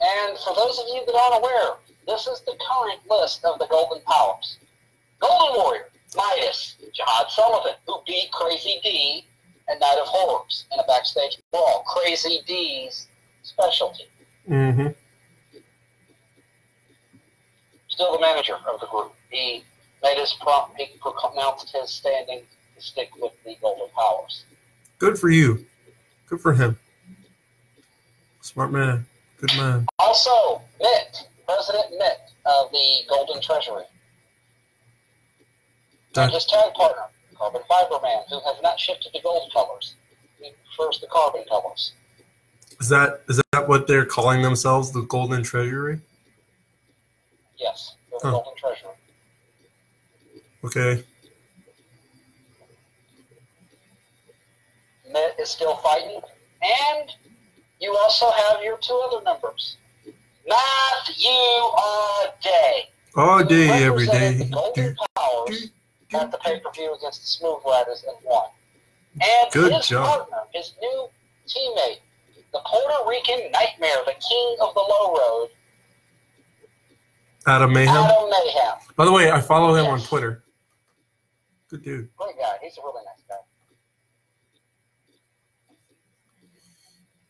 And for those of you that aren't aware, this is the current list of the Golden Powers. Golden Warrior, Midas, Jihad Sullivan, who beat Crazy D and Night of Horrors in a backstage brawl. Crazy D's specialty. Still the manager of the group. He made his he pronounced his standing to stick with the Golden Powers. Good for you. Good for him. Smart man. Good man. Also, Mitt, President Mitt of the Golden Treasury. And his tag partner, Carbon Fiber Man, who has not shifted to gold colors. He prefers the carbon colors. Is that what they're calling themselves, the Golden Treasury? Yes, the Golden Treasury. Okay. Mitt is still fighting, and you also have your two other members. Matthew Day. All day, every day. The Golden Powers at the pay-per-view against the Smooth Riders and won. And Good his job. partner, his new teammate, the Puerto Rican Nightmare, the king of the low road, Adam Mayhem. Adam Mayhem. By the way, I follow him on Twitter. Good dude. Great guy. He's a really nice guy.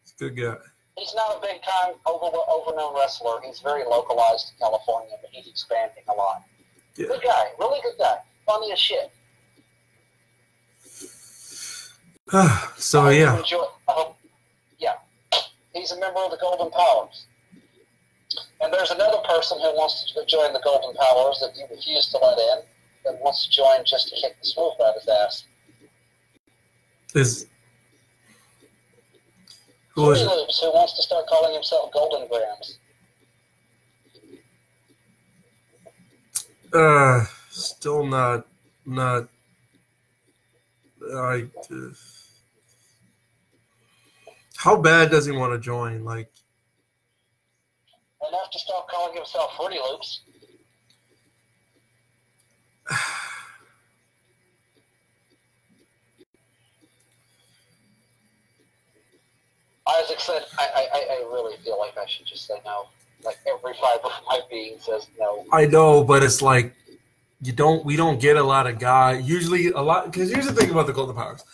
He's a good guy. He's not a big-time, over-known wrestler. He's very localized to California, but he's expanding a lot. Yeah. Good guy. Really good guy. Funny as shit. So, yeah. Yeah. He's a member of the Golden Powers. And there's another person who wants to join the Golden Powers that you refuse to let in, that wants to join just to kick the Smooth Rider's ass. Who is it? Loops, who wants to start calling himself Golden Grams. Still not. How bad does he want to join? Like, enough to start calling himself Fruity Loops. Isaac said, I really feel like I should just say no. Like every fiber of my being says no. I know, but it's like we don't get a lot of guys. Usually a lot, because here's the thing about the Golden Powers.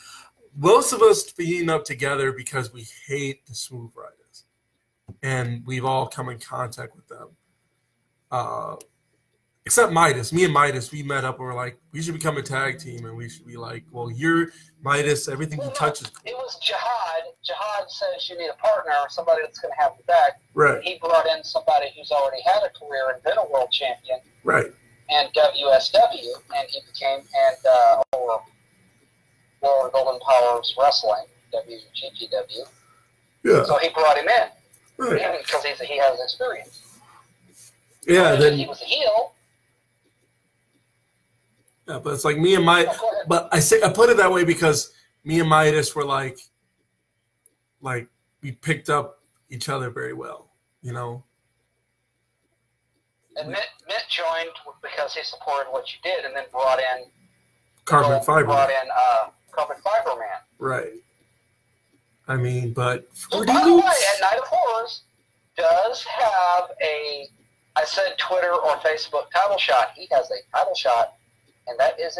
Most of us being up together because we hate the Smooth Riders. And we've all come in contact with them. Except Midas. Me and Midas, we met up and we're like, we should become a tag team, and we should be like, well, you're Midas, everything you touch is cool. It was Jihad. Jihad says you need a partner, somebody that's going to have the back. Right. He brought in somebody who's already had a career and been a world champion. Right. And WSW, and he became, or World Golden Powers Wrestling, WGPW. Yeah. So he brought him in. Right. Because he has experience. Yeah. Then he was a heel. Yeah, but it's like me and but I put it that way because me and Midas were like we picked up each other very well, you know. And Mitt joined because he supported what you did, and then brought in Carbon Fiber. Brought in Carbon Fiber Man. Right. I mean, but so by the way, at Night of Horrors does have I said Twitter or Facebook title shot. He has a title shot. And that is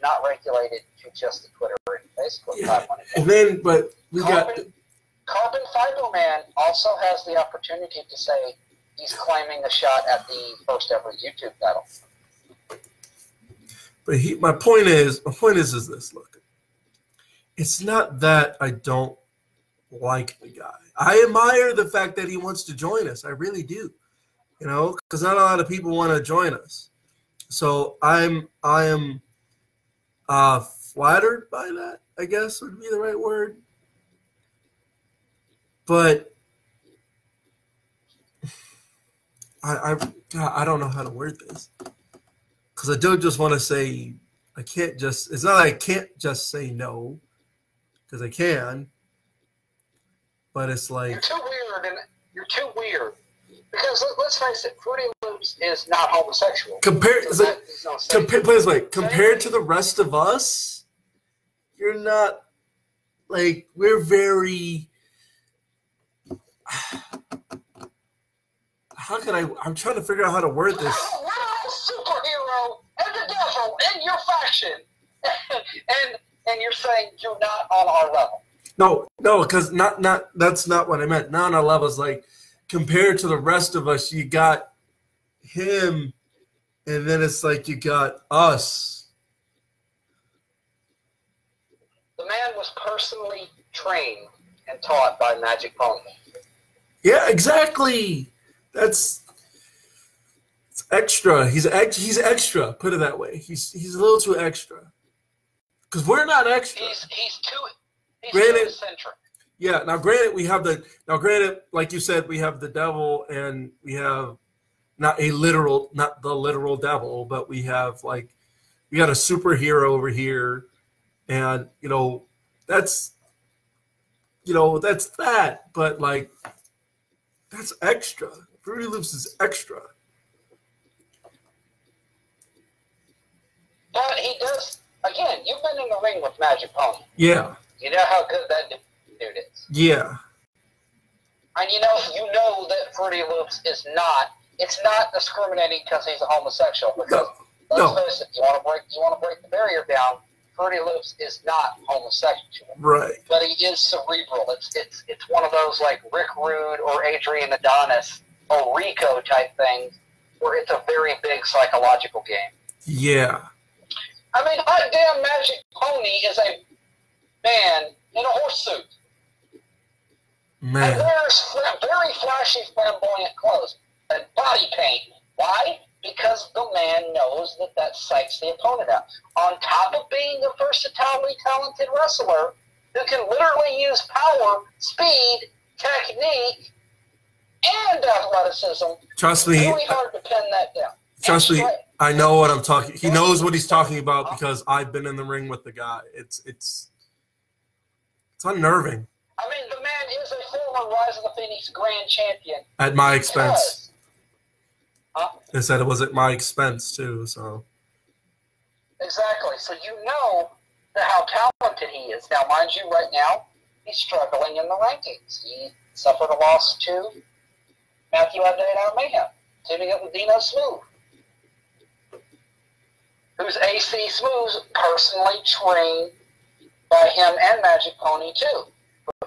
not regulated to just the Twitter and Facebook. Yeah. And then, but Carbon Fiber Man also has the opportunity to say he's claiming a shot at the first ever YouTube title. But my point is this. Look, it's not that I don't like the guy. I admire the fact that he wants to join us. I really do. You know, because not a lot of people want to join us. So I am flattered by that, I guess would be the right word. But I don't know how to word this, because I don't just want to say it's not like I can't just say no, because I can. But it's like you're too weird. Because let's face it, Fruity Loops is not homosexual. Compared to the rest of us, you're not like we're very. How can I'm trying to figure out how to word this. We're a superhero and the devil in your faction, and you're saying you're not on our level. No, because not that's not what I meant. Not on our level is like. Compared to the rest of us, you got him, and then it's like you got us. The man was personally trained and taught by Magic Pony. Yeah, exactly. It's extra. He's extra. Put it that way. He's a little too extra. Because we're not extra. He's too Granted, eccentric. Yeah. Now, granted, granted, like you said, we have the devil, and we have not the literal devil, but we got a superhero over here, and that's that's that, but like that's extra. Fruity Loops is extra. But he does. Again, you've been in the ring with Magic Pony. Yeah. You know how good that dude is. Yeah. And you know that Fruity Loops is not. It's not discriminating because he's a homosexual. Because let's face it, you want to break the barrier down. Fruity Loops is not homosexual. Right. But he is cerebral. It's one of those like Rick Rude or Adrian Adonis or Rico type things where it's a very big psychological game. Yeah. I mean, hot damn Magic Pony is a man in a horse suit. Man. And wears very flashy, flamboyant clothes and body paint. Why? Because the man knows that psychs the opponent out. On top of being a versatile, talented wrestler who can literally use power, speed, technique, and athleticism, trust me. It's really hard to pin that down. Trust me, I know what I'm talking. He knows what he's talking about because I've been in the ring with the guy. It's unnerving. I mean, the man is a former Rise of the Phoenix Grand Champion. At my expense. Huh? They said it was at my expense too. So. Exactly. So you know how talented he is. Now, mind you, right now he's struggling in the rankings. He suffered a loss to Matthew Abdel Mayhem, teaming up with Dino Smooth, who's AC Smooth personally trained by him and Magic Pony too.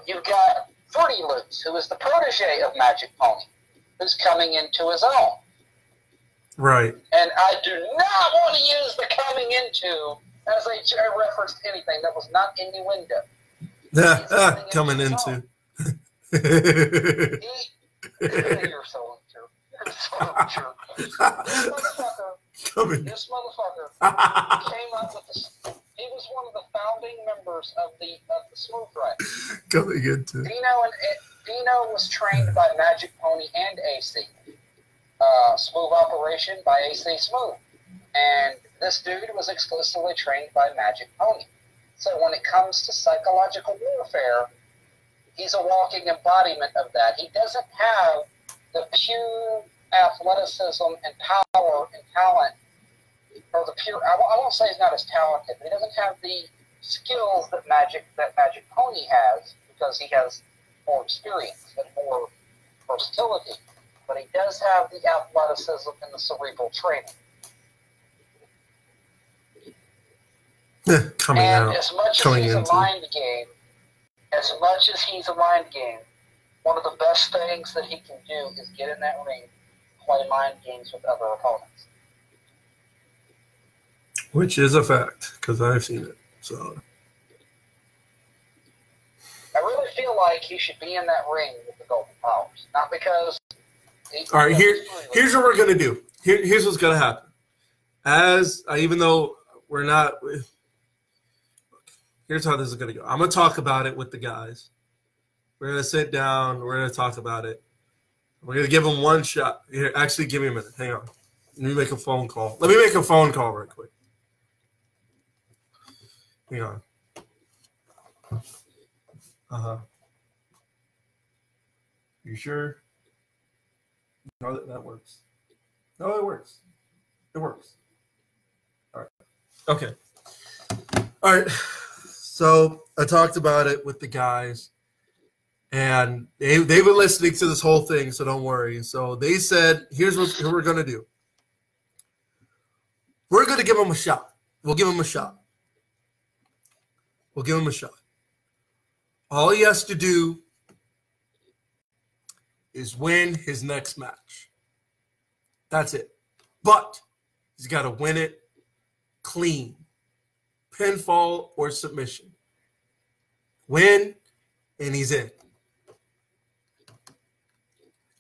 You've got Fruity Loops, who is the protege of Magic Pony, who's coming into his own. Right. And I do not want to use the coming into as a reference to anything that was not innuendo. Coming into. You're so untrue. You're so untrue. This motherfucker came up with this. He was one of the founding members of the Smooth Ride. Coming into. Dino was trained by Magic Pony and AC. Smooth Operation by AC Smooth. And this dude was exclusively trained by Magic Pony. So when it comes to psychological warfare, he's a walking embodiment of that. He doesn't have the pure athleticism and power and talent, or the pure, I won't say he's not as talented, but he doesn't have the skills that Magic Pony has, because he has more experience and more versatility. But he does have the athleticism and the cerebral training. As much as he's a mind game, one of the best things that he can do is get in that ring, play mind games with other opponents. Which is a fact, because I've seen it. So I really feel like he should be in that ring with the Golden Powers. Not because... All right, here's what we're going to do. Here's what's going to happen. Even though we're not... Here's how this is going to go. I'm going to talk about it with the guys. We're going to sit down. We're going to talk about it. We're going to give them one shot. Here, actually, give me a minute. Hang on. Let me make a phone call. Let me make a phone call real quick. Hang on. You sure? No, that works. No, it works. It works. All right. Okay. All right. So I talked about it with the guys, and they've been listening to this whole thing, so don't worry. So they said, here's what we're going to do. We're going to give him a shot. We'll give him a shot. We'll give him a shot. All he has to do is win his next match. That's it. But he's got to win it clean. Pinfall or submission. Win, and he's in.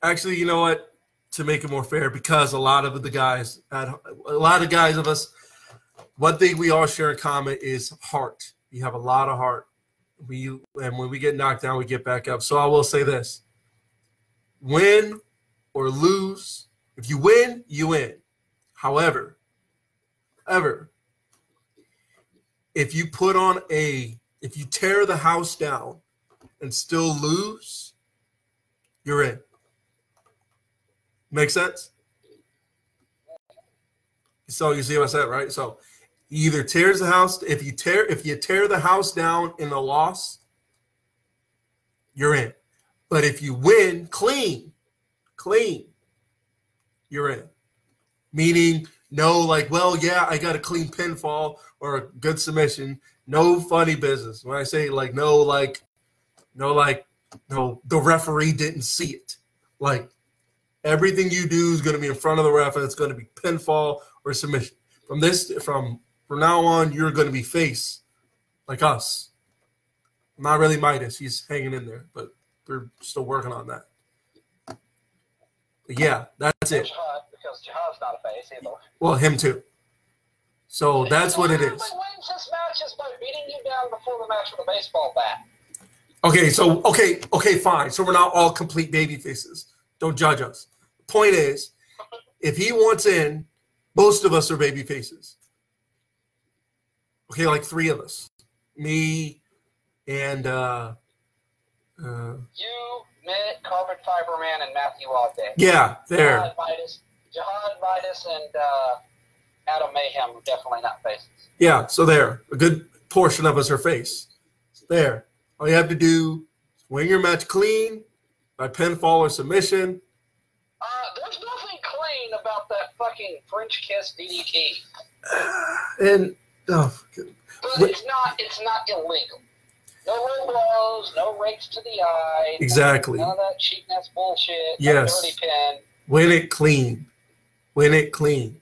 Actually, you know what? To make it more fair, because a lot of guys of us, one thing we all share in common is heart. You have a lot of heart. And when we get knocked down, we get back up. So I will say this: win or lose. If you win, you win. However, if you tear the house down and still lose, you're in. Make sense? So you see what I said, right? So either tears the house. If you tear the house down in a loss, you're in. But if you win clean, you're in. Meaning, no, like, well, yeah, I got a clean pinfall or a good submission. No funny business. When I say like, no, the referee didn't see it. Like, everything you do is going to be in front of the ref, and it's going to be pinfall or submission. From now on, you're going to be face like us. Not really Midas. He's hanging in there, but we're still working on that. But yeah, that's it. Because Jihad's not a face either. Well, him too. So that's what it is. He wins his matches by beating you down before the match with a baseball bat. Okay, fine. So we're not all complete baby faces. Don't judge us. Point is, if he wants in, most of us are baby faces. Okay, like 3 of us. Me and you, Mitt, Carbon Fiber Man, and Matthew Alday. Yeah, there. Jihad, Midas, and Adam Mayhem are definitely not faces. Yeah, so there. A good portion of us are face. There. All you have to do is win your match clean by pinfall or submission. There's nothing clean about that fucking French kiss DDT. But it's not illegal. No low blows, no rakes to the eye. Exactly. None of that cheapness bullshit. Yes. No dirty pin. Win it clean.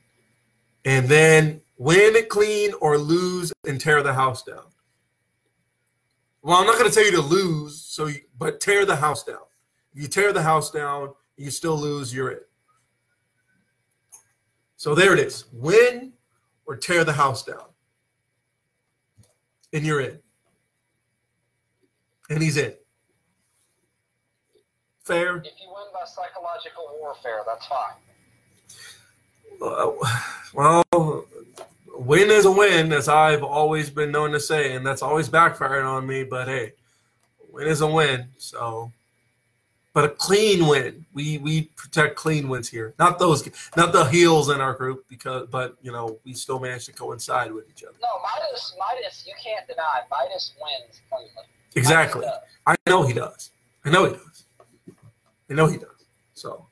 And then win it clean or lose and tear the house down. Well, I'm not going to tell you to lose, but tear the house down. If you tear the house down, you still lose, you're in. So there it is. Win or tear the house down. And you're in. And he's in. Fair? If you win by psychological warfare, that's fine. Well, win is a win, as I've always been known to say, and that's always backfired on me. But hey, win is a win. So, but a clean win. We protect clean wins here. Not the heels in our group, but we still manage to coincide with each other. No, Midas, you can't deny. Midas wins cleanly. Exactly. I know he does. So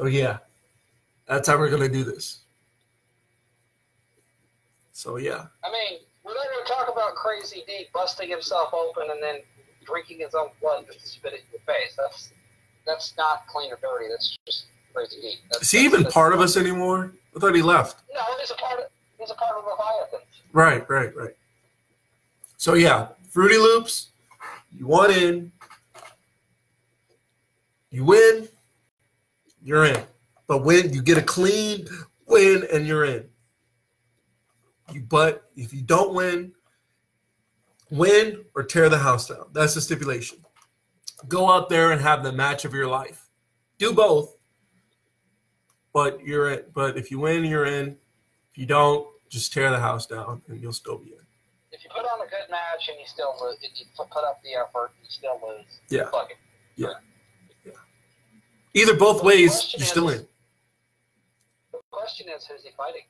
yeah. That's how we're going to do this. So, yeah. I mean, we're not going to talk about Crazy D busting himself open and then drinking his own blood just to spit it in your face. That's not clean or dirty. That's just Crazy D. Is he even part of us anymore? I thought he left. No, he's a part of Leviathan. Right. So, yeah, Fruity Loops, you want in. You win, you're in. But when you get a clean win and you're in. But if you don't win or tear the house down. That's the stipulation. Go out there and have the match of your life. Do both. But you're in. But if you win, you're in. If you don't, just tear the house down and you'll still be in. If you put on a good match and you still lose, if you put up the effort and you still lose, yeah. Fuck it. Yeah. Either both ways, you're still in. The question is, who's he fighting?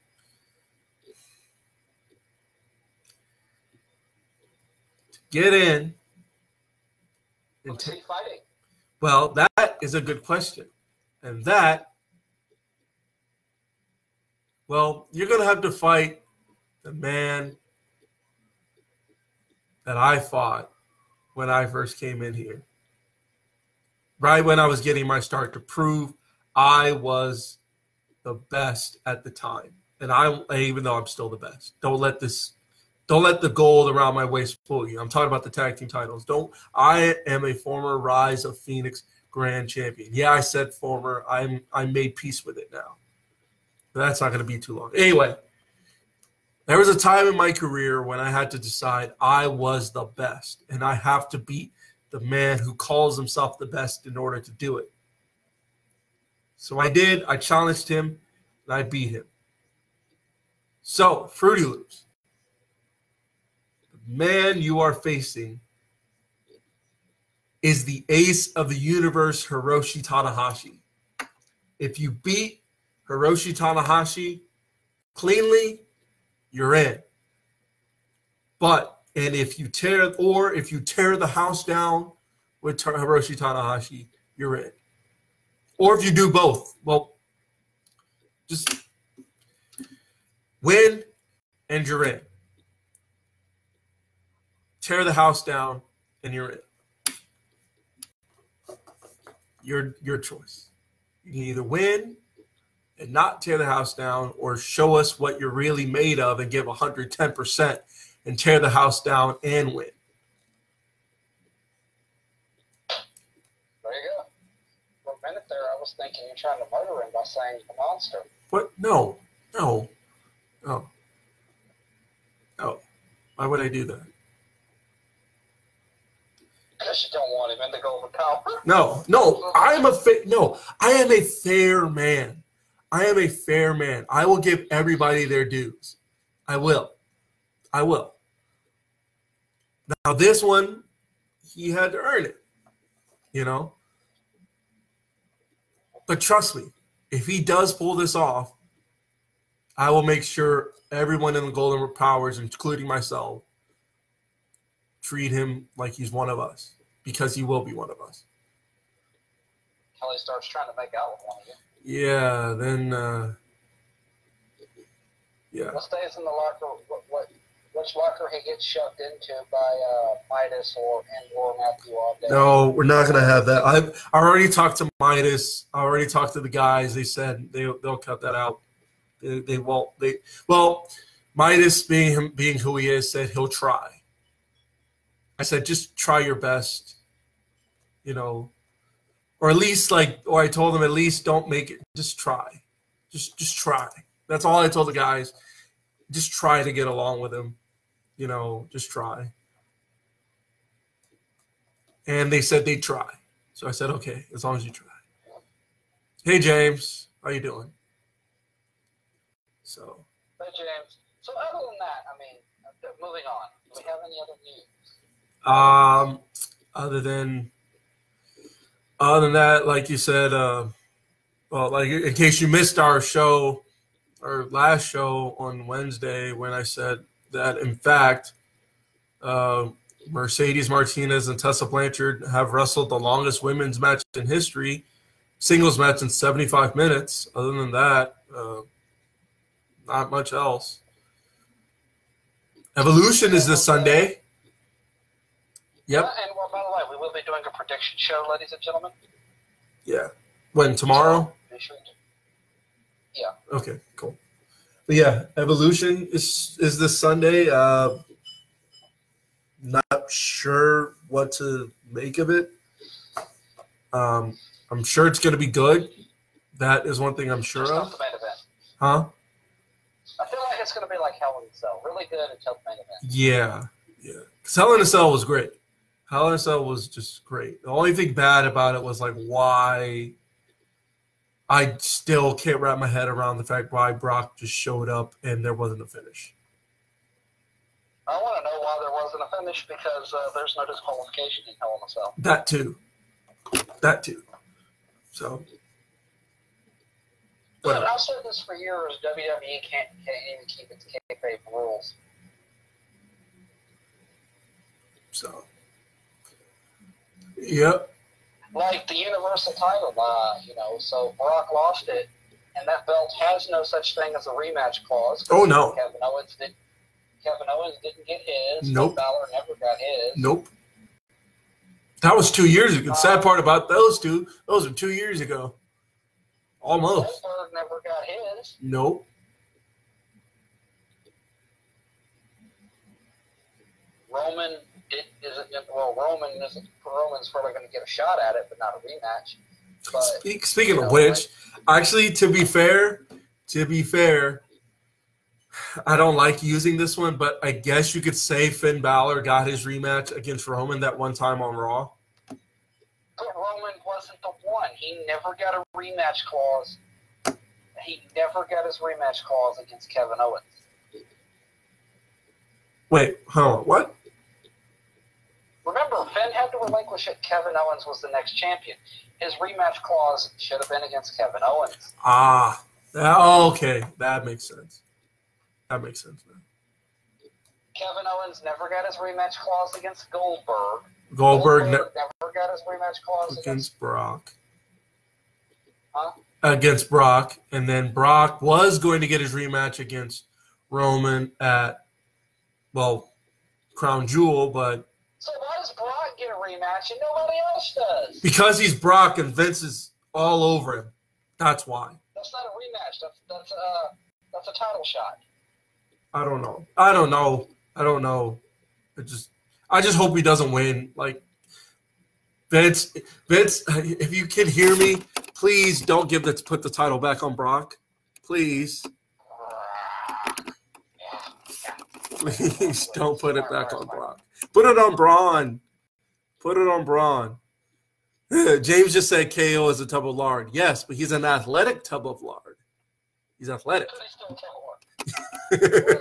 Get in. Who's he fighting? Well, that is a good question. And you're going to have to fight the man that I fought when I first came in here. Right when I was getting my start, to prove I was the best at the time. And even though I'm still the best. Don't let the gold around my waist fool you. I'm talking about the tag team titles. I am a former Rise of Phoenix Grand Champion. Yeah, I said former. I made peace with it now. But that's not going to be too long. Anyway, There was a time in my career when I had to decide I was the best, and I have to beat the man who calls himself the best in order to do it. So I did. I challenged him, and I beat him. So, Fruity Loops, the man you are facing is the ace of the universe, Hiroshi Tanahashi. If you beat Hiroshi Tanahashi cleanly, you're in. And if you tear the house down with Hiroshi Tanahashi, you're in. Or if you do both, well, just win and you're in. Tear the house down and you're in. Your choice. You can either win and not tear the house down, or show us what you're really made of and give 110% and tear the house down and win. There you go. For a minute there, I was thinking you're trying to murder him by saying he's a monster. What? No. Why would I do that? Because you don't want him in the Golden Copper. No. I am a fair man. I am a fair man. I will give everybody their dues. I will. Now this one, he had to earn it, you know. But trust me, if he does pull this off, I will make sure everyone in the Golden Powers, including myself, treat him like he's one of us, because he will be one of us. Until he starts trying to make out with one of you. Yeah, then, yeah. What stays in the locker? Which locker he gets shoved into by Midas or Matthew all day? No, we're not going to have that. I already talked to Midas. I already talked to the guys. They said they'll cut that out. They won't. Well, Midas, being who he is, said he'll try. I said, just try your best, you know, or at least I told them, at least don't make it. Just try, just try. That's all I told the guys. Just try to get along with him, you know, just try. And they said they'd try. So I said, okay, as long as you try. Hey, James, how you doing? So. Hey, James. So other than that, I mean, moving on. Do we have any other news? Other than that, like you said, well, like in case you missed our last show on Wednesday, when I said that in fact, Mercedes Martinez and Tessa Blanchard have wrestled the longest women's match in history, singles match in 75 minutes. Other than that, not much else. Evolution is this Sunday. Yep. And well, by the way, we will be doing a prediction show, ladies and gentlemen. Yeah. When, tomorrow? Yeah. Okay, cool. But yeah, Evolution is this Sunday. Not sure what to make of it. I'm sure it's going to be good. That is one thing I'm sure Just of. not the main event. Huh? I feel like it's going to be like Hell in a Cell. Really good until the main event. Yeah. Because Hell in a Cell was great. Hell in a Cell was just great. The only thing bad about it was like why I still can't wrap my head around the fact why Brock just showed up and there wasn't a finish. I want to know why there wasn't a finish, because there's no disqualification in Hell in a Cell. That too. So. But I've said this for years. WWE can't even keep its kayfabe rules. So. Yep. Like the Universal title, so Brock lost it, and that belt has no such thing as a rematch clause. Oh, no. Kevin Owens didn't get his. Nope. Balor never got his. Nope. That was 2 years ago. The sad part about those are 2 years ago. Almost. Goldberg never got his. Nope. Roman's probably going to get a shot at it, but not a rematch. But, Speaking of which, actually, to be fair, I don't like using this one, but I guess you could say Finn Balor got his rematch against Roman that one time on Raw. But Roman wasn't the one. He never got a rematch clause. He never got his rematch clause against Kevin Owens. Wait, hold on, what? Remember, Finn had to relinquish it. Kevin Owens was the next champion. His rematch clause should have been against Kevin Owens. Ah, okay. That makes sense. That makes sense now. Kevin Owens never got his rematch clause against Goldberg. Goldberg never got his rematch clause against Brock. Huh? Against Brock. And then Brock was going to get his rematch against Roman at, well, Crown Jewel, but... So why does Brock get a rematch and nobody else does? Because he's Brock and Vince is all over him. That's why. That's not a rematch. That's a title shot. I don't know. I just hope he doesn't win. Like, Vince, if you can hear me, please don't put the title back on Brock. Please. Please don't put it back on Brock. Put it on Braun. Put it on Braun. James just said KO is a tub of lard. Yes, but he's an athletic tub of lard. He's athletic. What I'm saying is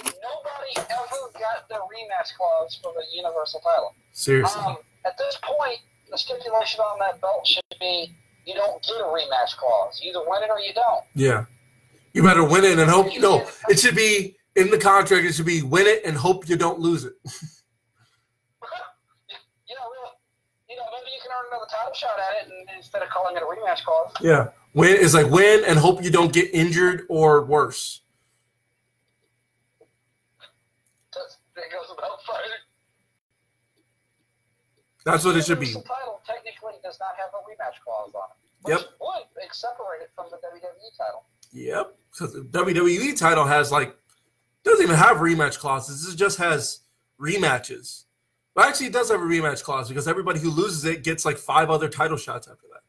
nobody ever got the rematch clause for the Universal title. Seriously. At this point, the stipulation on that belt should be you don't get a rematch clause. You either win it or you don't. Yeah. You better win it and hope. No, it should be in the contract. It should be win it and hope you don't lose it. Maybe you can earn another title shot at it instead of calling it a rematch clause. Yeah. Win is like win and hope you don't get injured or worse. That goes about fighting. That's what it should be. The title technically does not have a rematch clause on it. Yep. Which would separate it from the WWE title. Yep. Because the WWE title doesn't even have rematch clauses. It just has rematches. Well, actually, it does have a rematch clause because everybody who loses it gets like 5 other title shots after that.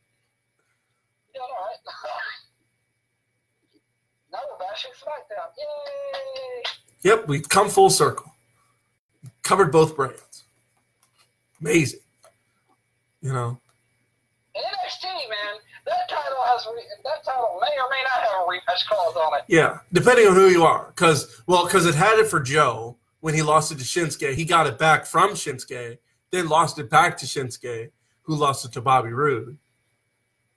Yeah, all right. Now we're bashing SmackDown. Yay! Yep, we've come full circle. Covered both brands. Amazing. NXT, man, that title may or may not have a rematch clause on it. Yeah, depending on who you are. Because it had it for Joe. When he lost it to Shinsuke, he got it back from Shinsuke, then lost it back to Shinsuke, who lost it to Bobby Roode.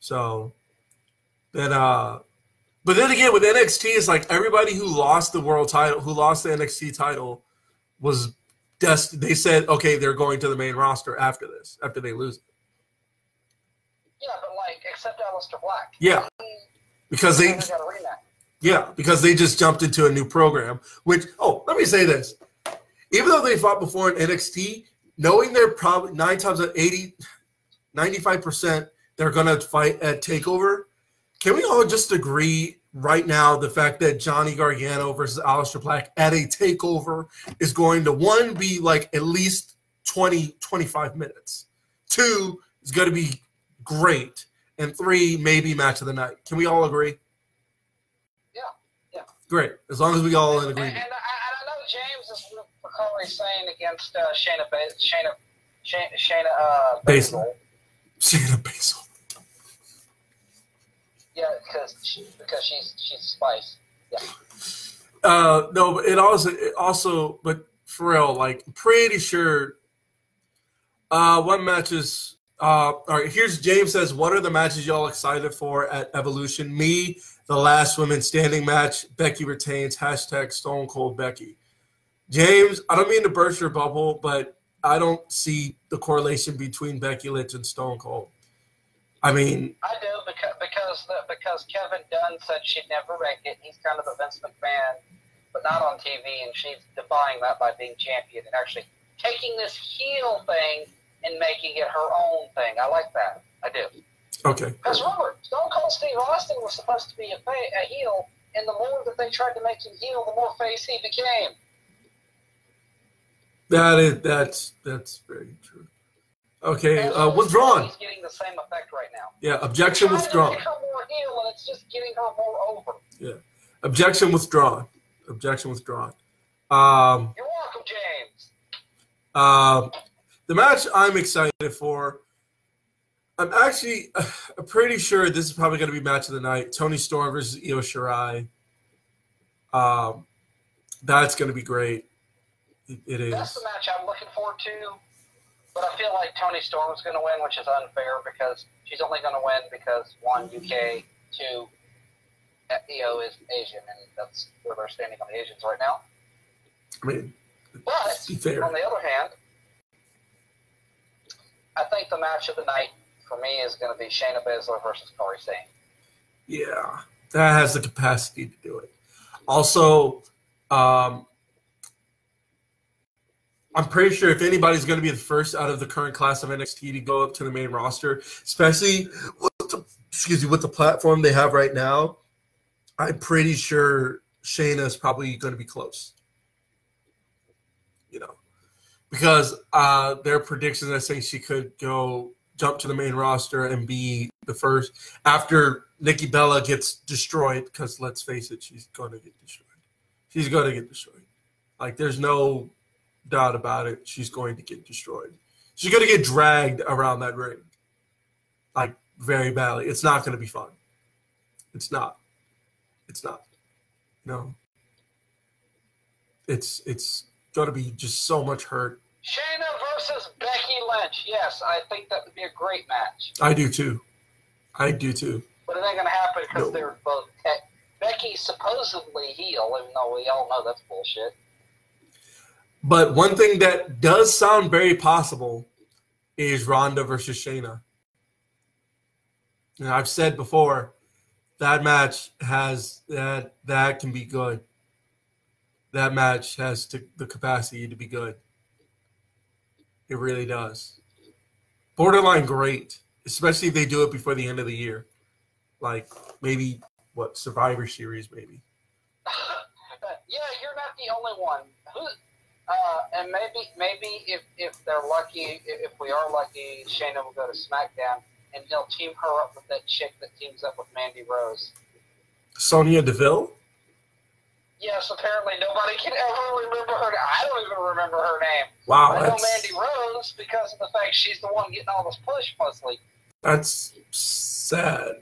So, but then again, with NXT, it's like everybody who lost the world title, who lost the NXT title, was destined. They said, okay, they're going to the main roster after they lose it. Yeah, but except Aleister Black. Yeah, because they got a rematch. Yeah, because they just jumped into a new program. Which, let me say this. Even though they fought before in NXT, knowing they're probably 9 times out of 80, 95% they're going to fight at TakeOver, can we all just agree right now the fact that Johnny Gargano versus Aleister Black at a TakeOver is going to, 1, be like at least 20, 25 minutes. 2, is going to be great. And 3, maybe match of the night. Can we all agree? Yeah. Great. As long as we all in agreement. And I know James is probably saying against Shayna Baszler. Shayna Baszler. Yeah, because she's Spice. Yeah. No, but it also, but for real, like, pretty sure. What matches? All right, here's James says, what are the matches y'all excited for at Evolution? Me, the last women standing match. Becky retains. # Stone Cold Becky. James, I don't mean to burst your bubble, but I don't see the correlation between Becky Lynch and Stone Cold. I mean, I do because Kevin Dunn said she'd never wreck it. He's kind of a Vince McMahon, but not on TV, and she's defying that by being champion and actually taking this heel thing and making it her own thing. I like that. I do. Okay. Because remember, Stone Cold Steve Austin was supposed to be a heel, and the more that they tried to make him heel, the more face he became. That's very true. Okay, withdrawn. He's getting the same effect right now. Yeah, objection withdrawn. Make her more heel, and it's just getting her more over. Yeah, objection withdrawn. Objection withdrawn. You're welcome, James. The match I'm excited for, I'm pretty sure this is probably going to be match of the night. Toni Storm versus Io Shirai. That's going to be great. It is. That's the match I'm looking forward to. But I feel like Toni Storm is going to win, which is unfair because she's only going to win because, one, UK, two, Io is Asian, and that's where they're standing on the Asians right now. I mean, but be fair. On the other hand, I think the match of the night for me is going to be Shayna Baszler versus Kairi Sane. Yeah, that has the capacity to do it. Also, I'm pretty sure if anybody's going to be the first out of the current class of NXT to go up to the main roster, especially with the platform they have right now, I'm pretty sure Shayna is probably going to be close. You know, because there are predictions that say she could jump to the main roster and be the first after Nikki Bella gets destroyed. Because let's face it, she's going to get destroyed. She's going to get destroyed. Like, there's no doubt about it. She's going to get destroyed. She's going to get dragged around that ring, like, very badly. It's not going to be fun. It's not. It's not. No. It's going to be just so much hurt. Shayna versus Becky Lynch. Yes, I think that would be a great match. I do too. But it ain't going to happen because they're both. Becky's supposedly heel, even though we all know that's bullshit. But one thing that does sound very possible is Ronda versus Shayna. And I've said before, that match has that can be good. That match has the capacity to be good. It really does. Borderline great, especially if they do it before the end of the year. Like, maybe, Survivor Series, maybe. Yeah, you're not the only one. And maybe if they're lucky, if we are lucky, Shayna will go to SmackDown, and he'll team her up with that chick that teams up with Mandy Rose. Sonya Deville? Yes, apparently nobody can ever remember her. I don't even remember her name. Wow, I know Mandy Rose because of the fact she's the one getting all this push mostly. That's sad.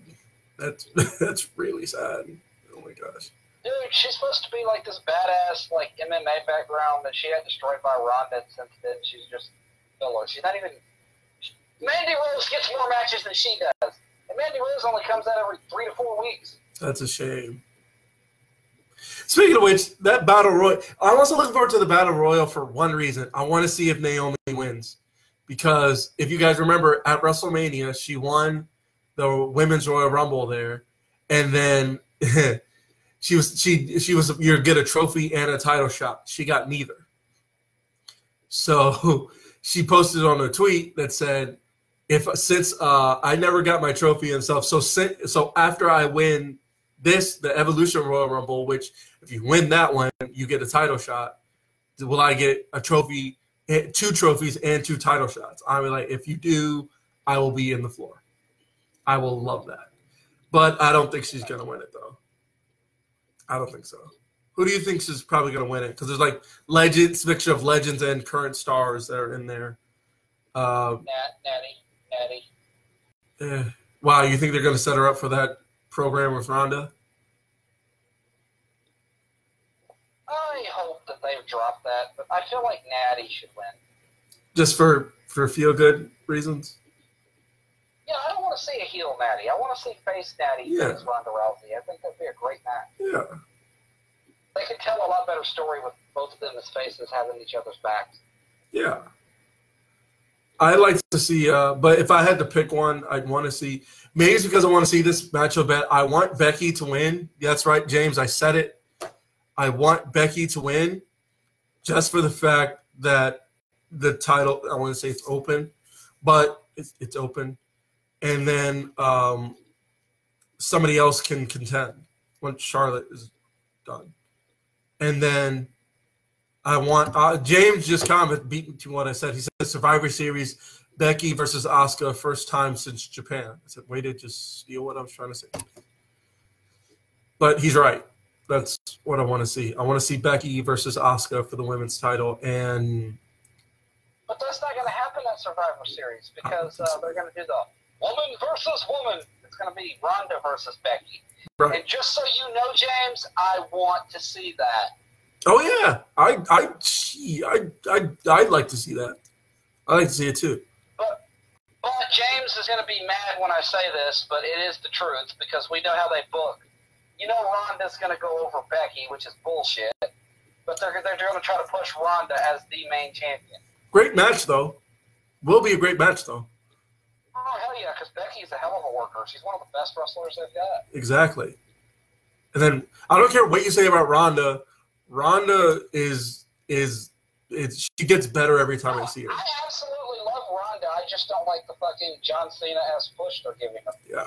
That's really sad. Oh my gosh. Dude, she's supposed to be like this badass, like MMA background that she got destroyed by Ronda, and since then she's just filler. She's not even. Mandy Rose gets more matches than she does, and Mandy Rose only comes out every 3 to 4 weeks. That's a shame. Speaking of which, that Battle Royal, I'm also looking forward to the Battle Royal for one reason. I want to see if Naomi wins. Because if you guys remember, at WrestleMania, she won the Women's Royal Rumble there. And then she was you get a trophy and a title shot. She got neither. So she posted on a tweet that said, since I never got my trophy and stuff, so after I win the Evolution Royal Rumble, which if you win that one, you get a title shot. Will I get a trophy, 2 trophies, and 2 title shots? I mean, like, if you do, I will be in the floor. I will love that. But I don't think she's going to win it, though. I don't think so. Who do you think is probably going to win it? Because there's, like, mixture of legends and current stars that are in there. Natty. Wow, you think they're going to set her up for that program with Ronda? I hope that they've dropped that, but I feel like Natty should win. Just for feel-good reasons? Yeah, I don't want to see a heel Natty. I want to see face Natty against Ronda Rousey. I think that'd be a great match. Yeah. They could tell a lot better story with both of them as faces having each other's backs. Yeah. I'd like to see, but if I had to pick one, I'd want to see, maybe it's because I want to see this matchup. I want Becky to win. That's right, James. I said it. I want Becky to win just for the fact that the title, I want to say it's open, but it's open. And then somebody else can contend once Charlotte is done. And then I want James just beat to what I said. He said Survivor Series, Becky versus Asuka, first time since Japan. I said, way to just steal what I was trying to say. But he's right. That's what I want to see. I want to see Becky versus Asuka for the women's title, and but that's not going to happen at Survivor Series because they're going to do the woman versus woman. It's going to be Ronda versus Becky. right. And just so you know, James, I want to see that. Oh yeah, I'd like to see that. I like to see it too. But James is going to be mad when I say this, but it is the truth because we know how they book. You know Ronda's going to go over Becky, which is bullshit. But they're going to try to push Ronda as the main champion. Great match though. Will be a great match though. Oh hell yeah, because Becky is a hell of a worker. She's one of the best wrestlers they've got. Exactly. And then I don't care what you say about Ronda. Ronda is she gets better every time I see her. I absolutely love Ronda. I just don't like the fucking John Cena-esque push they're giving her. Yeah.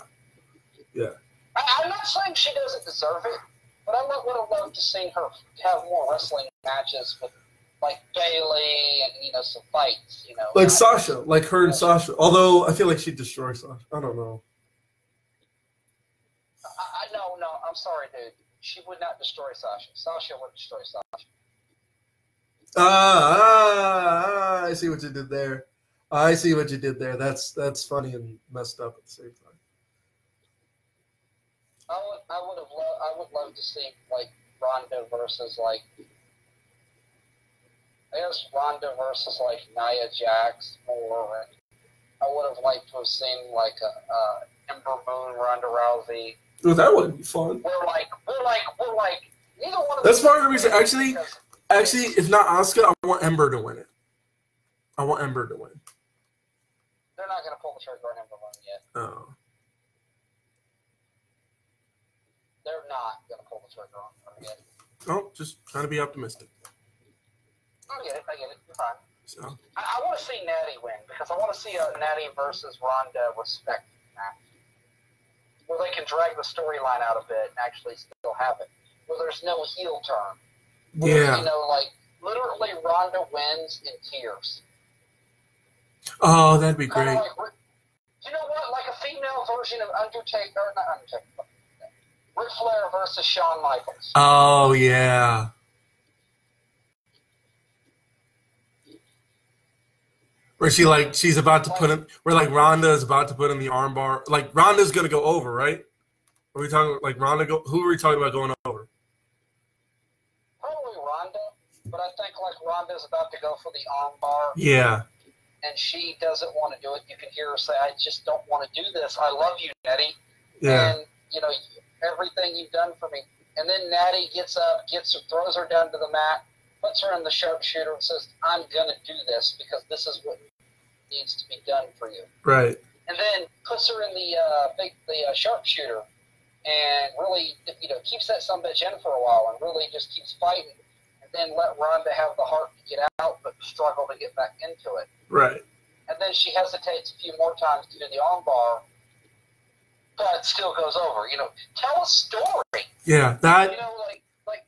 Yeah. I'm not saying she doesn't deserve it, but I would have loved to see her have more wrestling matches with, like, Bayley and, you know, some fights, you know. Like Sasha, like her and Sasha. Although I feel like she'd destroy Sasha. I don't know. No, I'm sorry, dude. She would not destroy Sasha. Sasha would destroy Sasha. I see what you did there. I see what you did there. That's funny and messed up at the same time. I would love to see like Ronda versus like I guess Ronda versus like Nia Jax, or I would have liked to have seen like a Ember Moon Ronda Rousey. Dude, that would be fun. We're like neither one of That's part of the reason. Actually, if not Asuka, I want Ember to win it. I want Ember to win. They're not going to pull the trigger on Ember Moon yet. Oh. They're not going to pull the trigger on her yet. No, just trying to be optimistic. I get it. You're fine. So. I want to see Natty win because I want to see a Natty versus Ronda respect match where they can drag the storyline out a bit and actually still have it. Where there's no heel turn. Where, Yeah. you know, like literally Ronda wins in tears. Oh, that'd be Kind great. of like, you know what? Like a female version of Undertaker, not Undertaker. Ric Flair versus Shawn Michaels. Oh yeah. Where she's about to put him. Where like Ronda is about to put in the armbar. Like Ronda's gonna go over, right? Are we talking like Ronda? Who are we talking about going over? Probably Ronda, but I think like Ronda's about to go for the armbar. Yeah. And she doesn't want to do it. You can hear her say, "I just don't want to do this. I love you, Natty. Yeah. And you know everything you've done for me." And then Natty gets up, throws her down to the mat, puts her in the sharpshooter, and says, "I'm gonna do this because this is what needs to be done for you." Right. And then puts her in the sharpshooter, and really, you know, keeps that sumbitch in for a while, and really just keeps fighting, and then let Ronda have the heart to get out, but struggle to get back into it. Right. And then she hesitates a few more times to do the armbar, but still goes over. You know, tell a story. Yeah. You know, like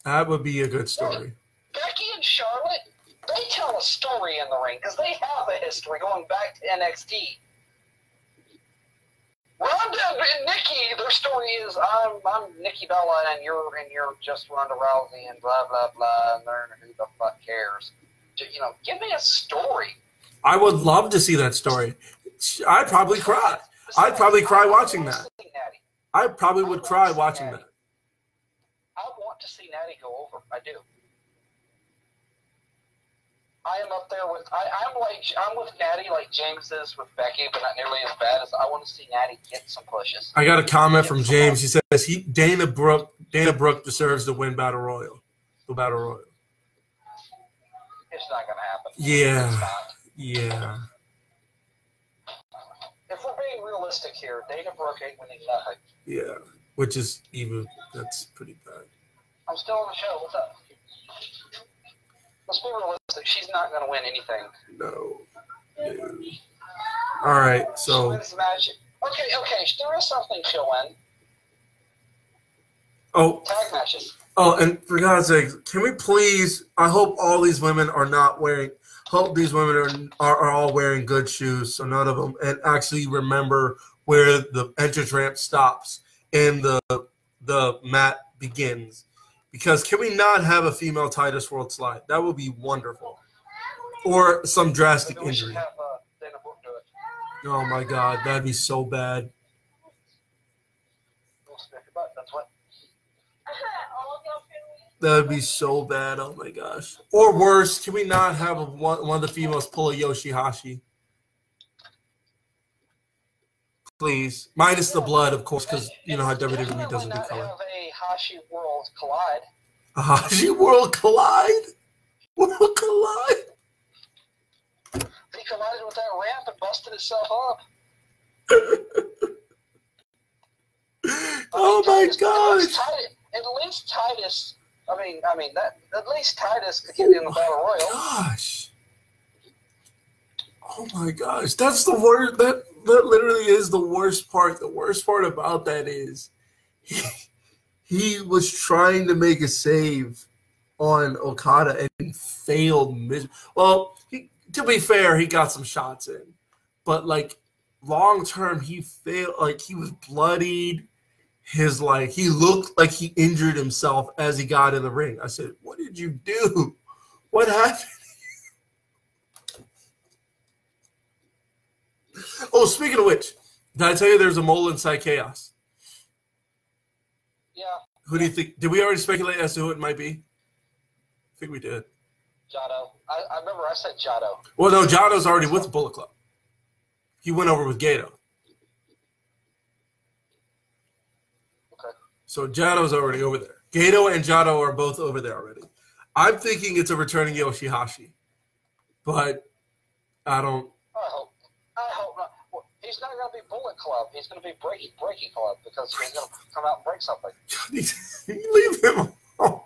That would be a good story. Becky and Charlotte, they tell a story in the ring because they have a history going back to NXT. Ronda and Nikki, their story is I'm Nikki Bella and you're just Ronda Rousey and blah blah blah, and who the fuck cares? You know, give me a story. I would love to see that story. I'd probably cry. I'd probably cry watching that. I probably would cry watching that. I want to see Natty go over. I do. I am up there with I'm with Natty like James is with Becky, but not nearly as bad as I want to see Natty get some pushes. I got a comment from James. He says Dana Brooke deserves to win Battle Royal. The Battle Royal. It's not gonna happen. Yeah. Yeah. If we're being realistic here, Dana Brooke ain't winning nothing. Yeah. Which is that's pretty bad. I'm still on the show. What's up? Let's be realistic. She's not going to win anything. No. All right. So. She wins the match. Okay. There is something she'll win. Oh. Tag matches. Oh, and for God's sake, can we please? I hope all these women are not wearing. Hope these women are all wearing good shoes, so none of them, and actually remember where the entrance ramp stops in the mat begins. Because can we not have a female Titus World Slide? That would be wonderful. Or some drastic Maybe we should injury. have Dana Brooke do it. Oh my God, that'd be so bad. We'll stick about that's what. That'd be so bad. Oh my gosh. Or worse, can we not have one of the females pull a Yoshihashi? Please. Minus the blood, of course, because you know how WWE doesn't do color. Have a Hashi World Collide. A Hashi World Collide? World Collide? He collided with that ramp and busted itself up. Oh my gosh. At least Titus. I mean that. At least Titus could get in the Battle Royal. Gosh. Oh my gosh. That's the worst. That literally is the worst part. The worst part about that is he was trying to make a save on Okada and failed. Well, to be fair, he got some shots in, but like long term, he failed. Like he was bloodied. He looked like he injured himself as he got in the ring. I said, "What did you do? What happened?" Oh, speaking of which, did I tell you there's a mole inside Chaos? Yeah. Who do you think? Did we already speculate as to who it might be? I think we did. Jado. I remember I said Jado. Well, no, Jado's already with Bullet Club. He went over with Gato. Okay. So Jado's already over there. Gato and Jado are both over there already. I'm thinking it's a returning Yoshihashi, but I don't. I hope not. Well, he's not going to be Bullet Club. He's going to be Breaking Club because he's going to come out and break something. Leave him alone.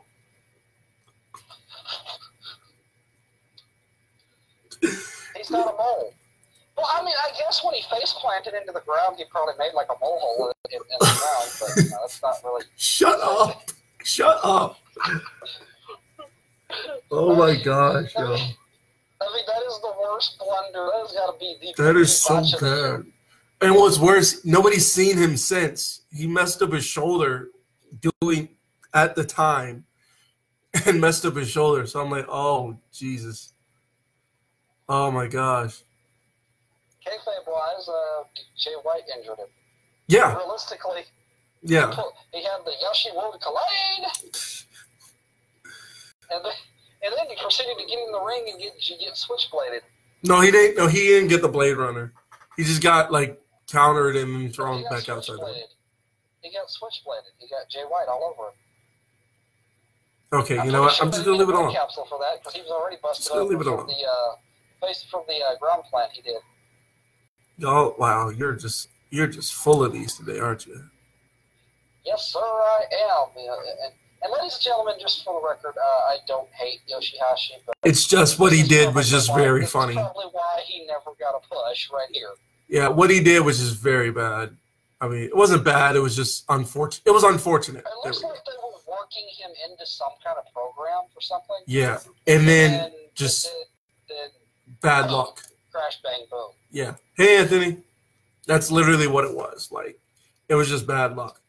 He's not a mole. Well, I mean, I guess when he face planted into the ground, he probably made like a mole hole in the ground, but that's not really. Shut up! Shut up! Oh my gosh, yo. I mean, that is the worst blunder. That has got to be the. That is so bad. And what's worse, nobody's seen him since. He messed up his shoulder doing at the time and messed up his shoulder. So I'm like, oh, Jesus. Oh, my gosh. Kayfabe-wise, Jay White injured him. Yeah. Realistically, yeah. He had the Yoshi World Collide. And then he proceeded to get in the ring and get switchbladed. No, he didn't. No, he didn't get the Blade Runner. He just got like countered and thrown back outside. He got switchbladed. He got Jay White all over him. Okay, you know what? I'm just gonna leave it alone. Capsule for that because he was already busted up from the ground plant he did. Oh wow, you're just full of these today, aren't you? Yes, sir, I am. And ladies and gentlemen, just for the record, I don't hate Yoshihashi, but it's just what he did was just very funny. That's probably why he never got a push right here. Yeah, what he did was just very bad. I mean, it wasn't bad. It was just unfortunate. It was unfortunate. It looks like they were working him into some kind of program for something. Yeah, and then just bad luck. Crash, bang, boom. Yeah. Hey, Anthony. That's literally what it was. Like, it was just bad luck.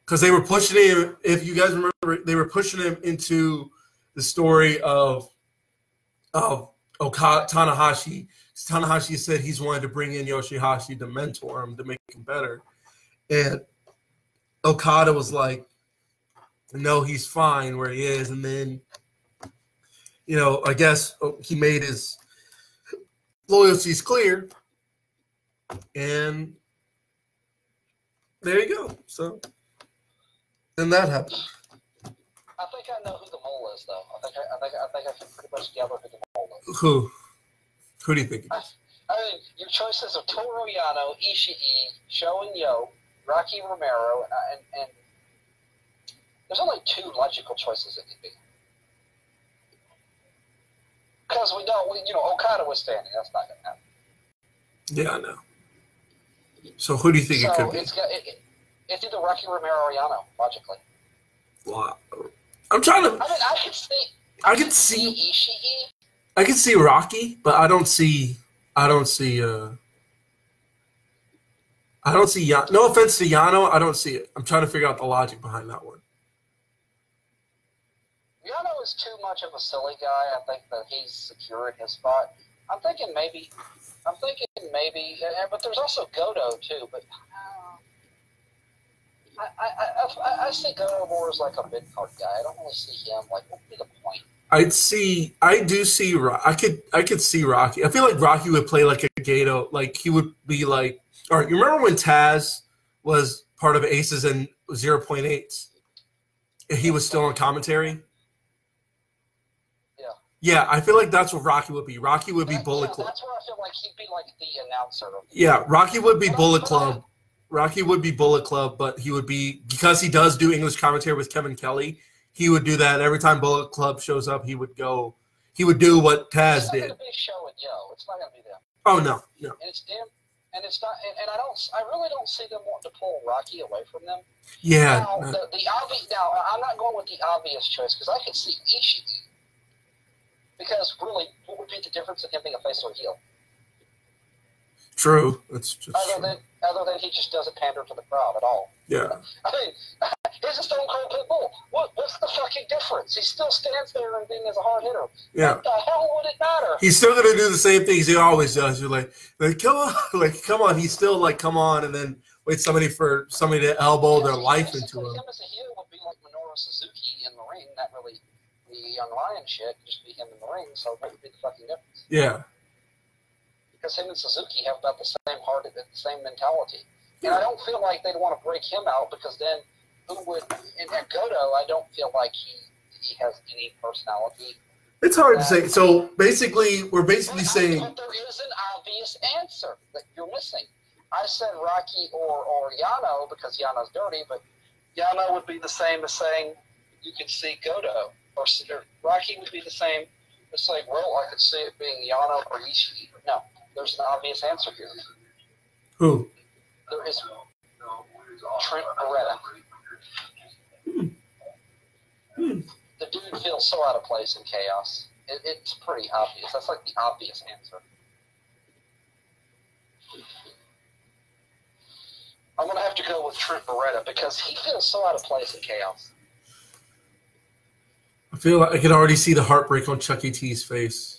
Because they were pushing him, if you guys remember, they were pushing him into the story of Tanahashi. Tanahashi said he's wanted to bring in Yoshihashi to mentor him, to make him better. And Okada was like, no, he's fine where he is. And then, you know, I guess he made his loyalties clear. And there you go. So then that happened. I think I know who the mole is, though. I think I can pretty much gather who the mole is. Who do you think? I mean, your choices are Toru Yano, Ishii, Sho and Yo, Rocky Romero, and there's only two logical choices it could be. Because Okada was standing. That's not going to happen. Yeah, I know. So who do you think it could be? It's either Rocky Romero or Yano, logically. Wow. I'm trying to. I mean, I can see Ishii. I can see Rocky, but I don't see. No offense to Yano, I don't see it. I'm trying to figure out the logic behind that one. Gato is too much of a silly guy. I think that he's secure in his spot. I'm thinking maybe, but there's also Goto too. But I see Goto more as like a mid card guy. I don't really see him. Like, what would be the point? I could see Rocky. I feel like Rocky would play like a Gato. Like he would be like, all right, you remember when Taz was part of Aces and 0.8s? He was still on commentary. Yeah. Yeah, I feel like that's what Rocky would be. Rocky would be Bullet Club. That's where I feel like he'd be like the announcer. Yeah, Rocky would be Bullet Club. Rocky would be Bullet Club, but he would be, because he does do English commentary with Kevin Kelly, he would do that. Every time Bullet Club shows up, he would do what Taz did. It's not going to be Show and Yo. It's not going to be them. Oh, no. And it's damn, and it's not, and I really don't see them wanting to pull Rocky away from them. Yeah. Now, the obvious, now, I'm not going with the obvious choice, because I could see Ishii. Because really, what would be the difference in him being a face or a heel? True. That's just other than he just doesn't pander to the crowd at all. Yeah. I mean, he's a Stone Cold Pitbull. What's the fucking difference? He still stands there and being as a hard hitter. Yeah. What the hell would it matter? He's still gonna do the same things he always does. You're like come on. He's still like, come on, and then wait somebody to elbow their life into him. Him as a heel would be like Minoru Suzuki in the ring. Not really the Young Lion shit. Just be him in the ring. So what would be the fucking difference? Yeah. Because him and Suzuki have about the same heart, the same mentality. And I don't feel like they'd want to break him out, because then who would? And Goto, I don't feel like he has any personality. It's hard to say. So basically, we're saying. But there is an obvious answer that you're missing. I said Rocky or Yano because Yano's dirty, but Yano would be the same as saying you could see Goto, or Rocky would be the same as saying, well, I could see it being Yano or Ishii. No, there's an obvious answer here. Who? There is Trent Beretta. The dude feels so out of place in Chaos. It's pretty obvious. That's like the obvious answer. I'm going to have to go with Trent Beretta because he feels so out of place in Chaos. I feel like I can already see the heartbreak on Chucky T's face.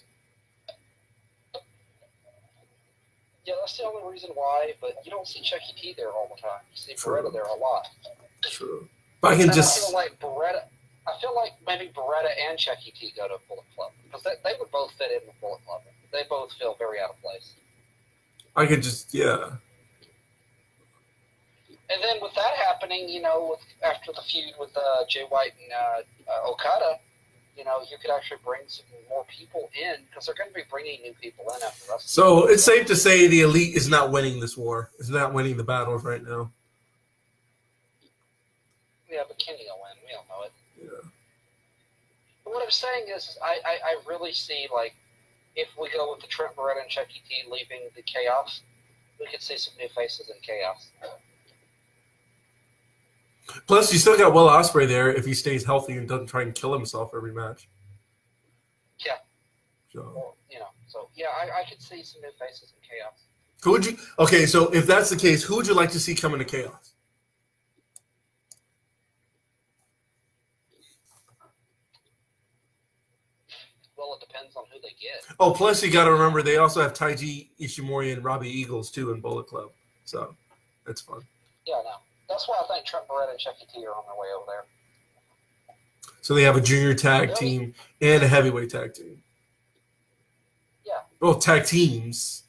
Yeah, that's the only reason why, but you don't see Chucky T there all the time. You see Beretta there a lot. True. But I can just... I feel like maybe Beretta and Chucky T go to Bullet Club, because they would both fit in with Bullet Club. They both feel very out of place. I could just, yeah. And then with that happening, after the feud with Jay White and Okada, you could actually bring some more people in, because they're going to be bringing new people in after the rest. So it's safe to say the Elite is not winning this war. It's not winning the battles right now. Yeah, but Kenny will win. We don't know it. Yeah. But what I'm saying is, I really see, like, if we go with the Trent Beretta and Chucky T leaving the Chaos, we could see some new faces in Chaos. Plus, you still got Will Ospreay there if he stays healthy and doesn't try and kill himself every match. Yeah. So, I could see some new faces in Chaos. Who would you? Okay, so if that's the case, who would you like to see come into Chaos? Well, it depends on who they get. Oh, plus you got to remember they also have Taiji Ishimori and Robbie Eagles too in Bullet Club, so that's fun. Yeah, no. That's why I think Trent Beretta and Chucky T are on their way over there. So they have a junior tag team and a heavyweight tag team. Yeah. Well, tag teams,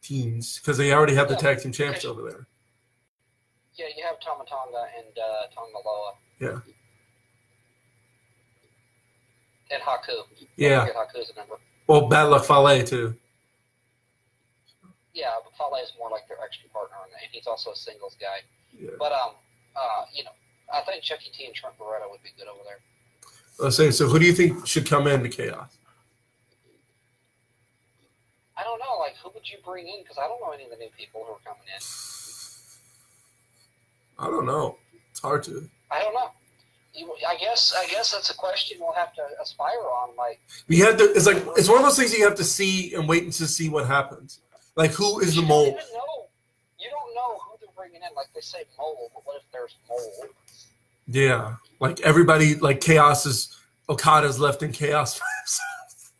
because they already have the tag team champs over there. Yeah, you have Tama Tonga and Tonga Loa. Yeah. And Haku. Yeah. Haku's a member. Well, Bad Luck Fale too. Yeah, but Fale is more like their extra partner, and he's also a singles guy. Yeah. But I think Chucky T and Trent Beretta would be good over there. I was saying, so who do you think should come into Chaos? I don't know. Like, who would you bring in? Because I don't know any of the new people who are coming in. I don't know. It's hard to. I don't know. I guess that's a question we'll have to aspire on. Like, we had to. It's one of those things you have to see and wait to see what happens. Like, who is the mole? You don't know who they're bringing in. Like, they say mole, but what if there's mole? Yeah, like everybody, like Chaos is Okada's left in chaos by himself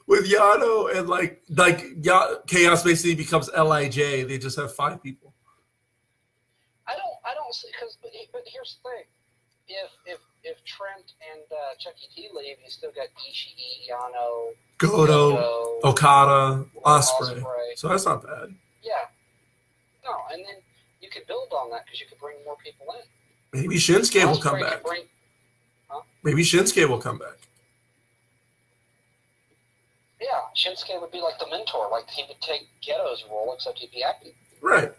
with Yano, and chaos basically becomes Lij. They just have 5 people. I don't see, but here's the thing: if Trent and Chucky T leave, you still got Ishii, Yano, Goto, Okada, Ospreay. So that's not bad. Yeah. No, and then you could build on that because you could bring more people in. Maybe Shinsuke will come back. Maybe Shinsuke will come back. Yeah, Shinsuke would be like the mentor. Like he would take Ghetto's role, except he'd be acting. Right.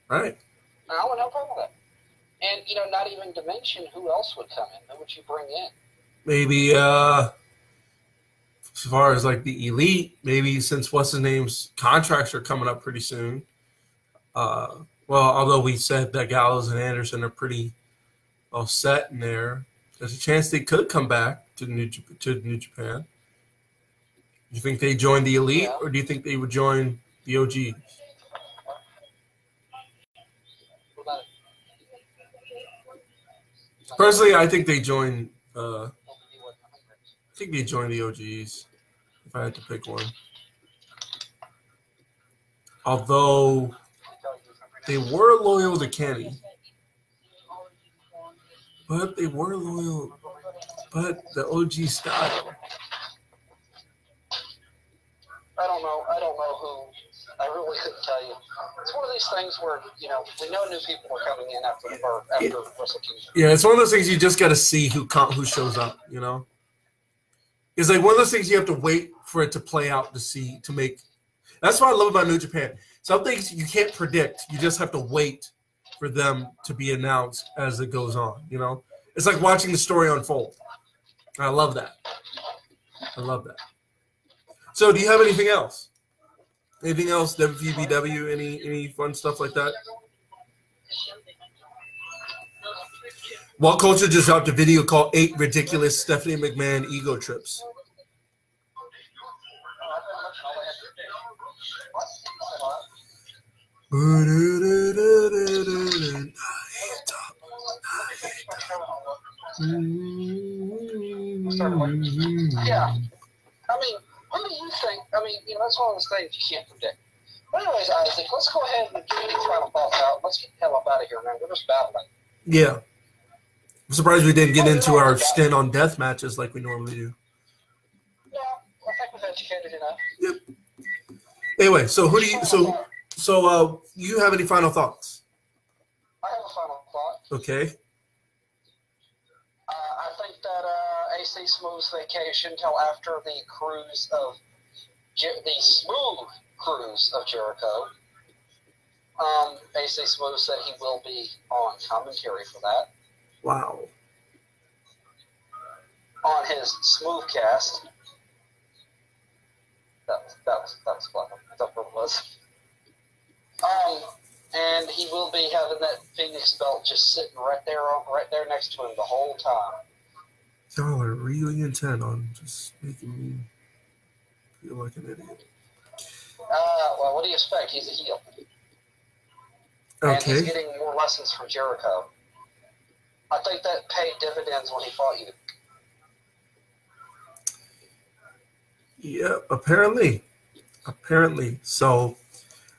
And I would have no problem with that. And, not even to mention who else would come in. Who would you bring in? Maybe, as far as like the elite, maybe since what's his name's contracts are coming up pretty soon. Well, although we said that Gallows and Anderson are pretty well set in there, there's a chance they could come back to New Japan. Do you think they join the elite, or do you think they would join the OG? Personally, I think they join. I think they join the OGs. If I had to pick one, although they were loyal to Kenny, but the OG style. I don't know who. I really couldn't tell you. It's one of these things where, we know new people are coming in after Wrestle Kingdom. Yeah, it's one of those things you just got to see who shows up, It's like one of those things you have to wait for it to play out to make. That's what I love about New Japan. Some things you can't predict. You just have to wait for them to be announced as it goes on, It's like watching the story unfold. I love that. So do you have anything else? Anything else? WBW? Any fun stuff like that? What Culture just dropped a video called 8 Ridiculous Stephanie McMahon Ego Trips. Yeah. What do you think? That's one of those things you can't predict. But anyways, Isaac, let's go ahead and get these final thoughts out. Let's get the hell up out of here, man. We're just battling. Yeah. I'm surprised we didn't get into our stint on death matches like we normally do. No, I think we've educated enough. Yep. Anyway, so you have any final thoughts? I have a final thought. Okay. I think that AC Smooth's vacation till after the smooth cruise of Jericho. AC Smooth said he will be on commentary for that. Wow. On his Smoothcast. That was clever. That's what it was. And he will be having that Phoenix belt just sitting right there next to him the whole time. Y'all are really intent on just making me feel like an idiot. Well, what do you expect? He's a heel. Okay. And he's getting more lessons from Jericho. I think that paid dividends when he fought you. Yeah, apparently. So,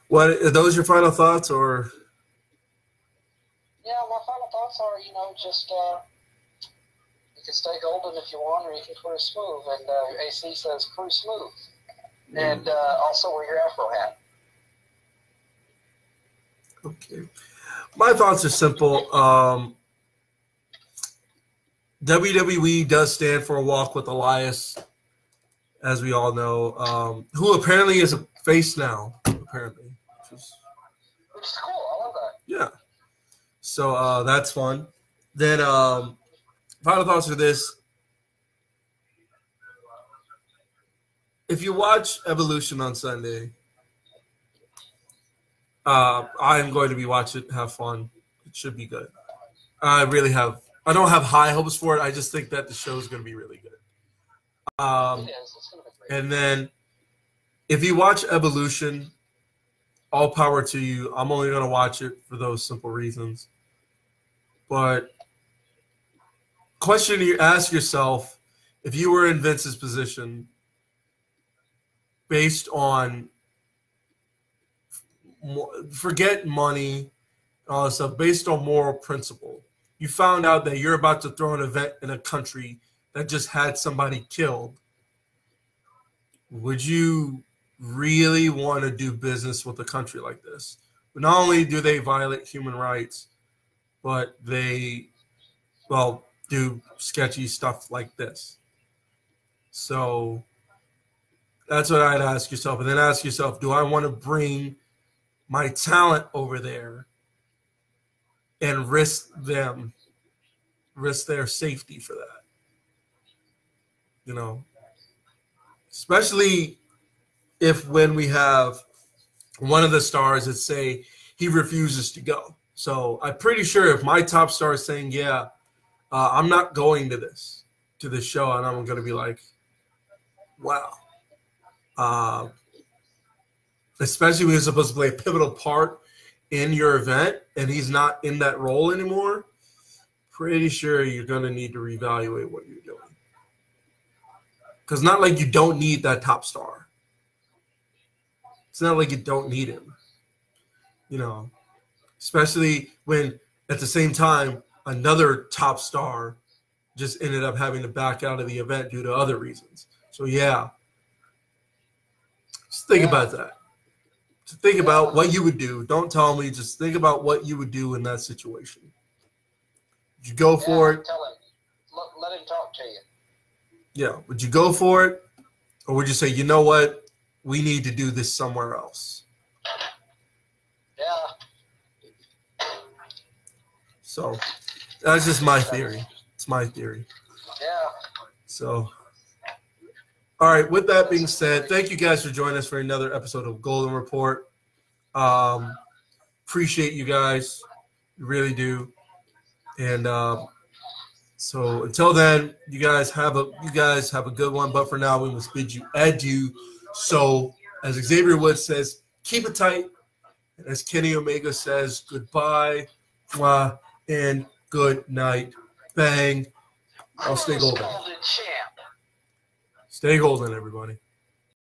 what are those your final thoughts, or? Yeah, my final thoughts are, just you can stay golden if you want, or you can cruise smooth. And AC says cruise smooth, and also wear your Afro hat. Okay, my thoughts are simple. WWE does stand for a walk with Elias, as we all know, who apparently is a face now, apparently. Which is cool. I love that. Yeah. So that's fun. Then final thoughts are this. If you watch Evolution on Sunday, I'm going to be watching it, have fun. It should be good. I don't have high hopes for it. I just think that the show is going to be really good. It is. It's going to be great. And then if you watch Evolution, all power to you. I'm only going to watch it for those simple reasons. But question you ask yourself, if you were in Vince's position, based on, forget money, all this stuff, based on moral principle, you found out that you're about to throw an event in a country that just had somebody killed, would you really want to do business with a country like this? But not only do they violate human rights, but they, well, do sketchy stuff like this. So that's what I'd ask yourself. And then ask yourself, do I want to bring my talent over there and risk their safety for that? You know, especially if when we have one of the stars that say he refuses to go. So I'm pretty sure if my top star is saying, yeah, I'm not going to this show, and I'm going to be like, wow. Especially when he's supposed to play a pivotal part in your event and he's not in that role anymore, pretty sure you're going to need to reevaluate what you're doing. Because not like you don't need that top star. It's not like you don't need him. You know, especially when at the same time another top star just ended up having to back out of the event due to other reasons. So yeah, just think about that. Just think about what you would do. Don't tell me. Just think about what you would do in that situation. Would you go for it? Tell him. Let him talk to you. Yeah. Would you go for it? Or would you say, you know what? We need to do this somewhere else. Yeah. So that's just my theory. It's my theory. Yeah. So, all right. With that being said, thank you guys for joining us for another episode of Golden Report. Appreciate you guys. Really do. And so until then, you guys have a good one. But for now, we must bid you adieu. So as Xavier Woods says, keep it tight. And as Kenny Omega says, goodbye, mwah, and good night. Bang. I'll stay golden. Stay golden, everybody.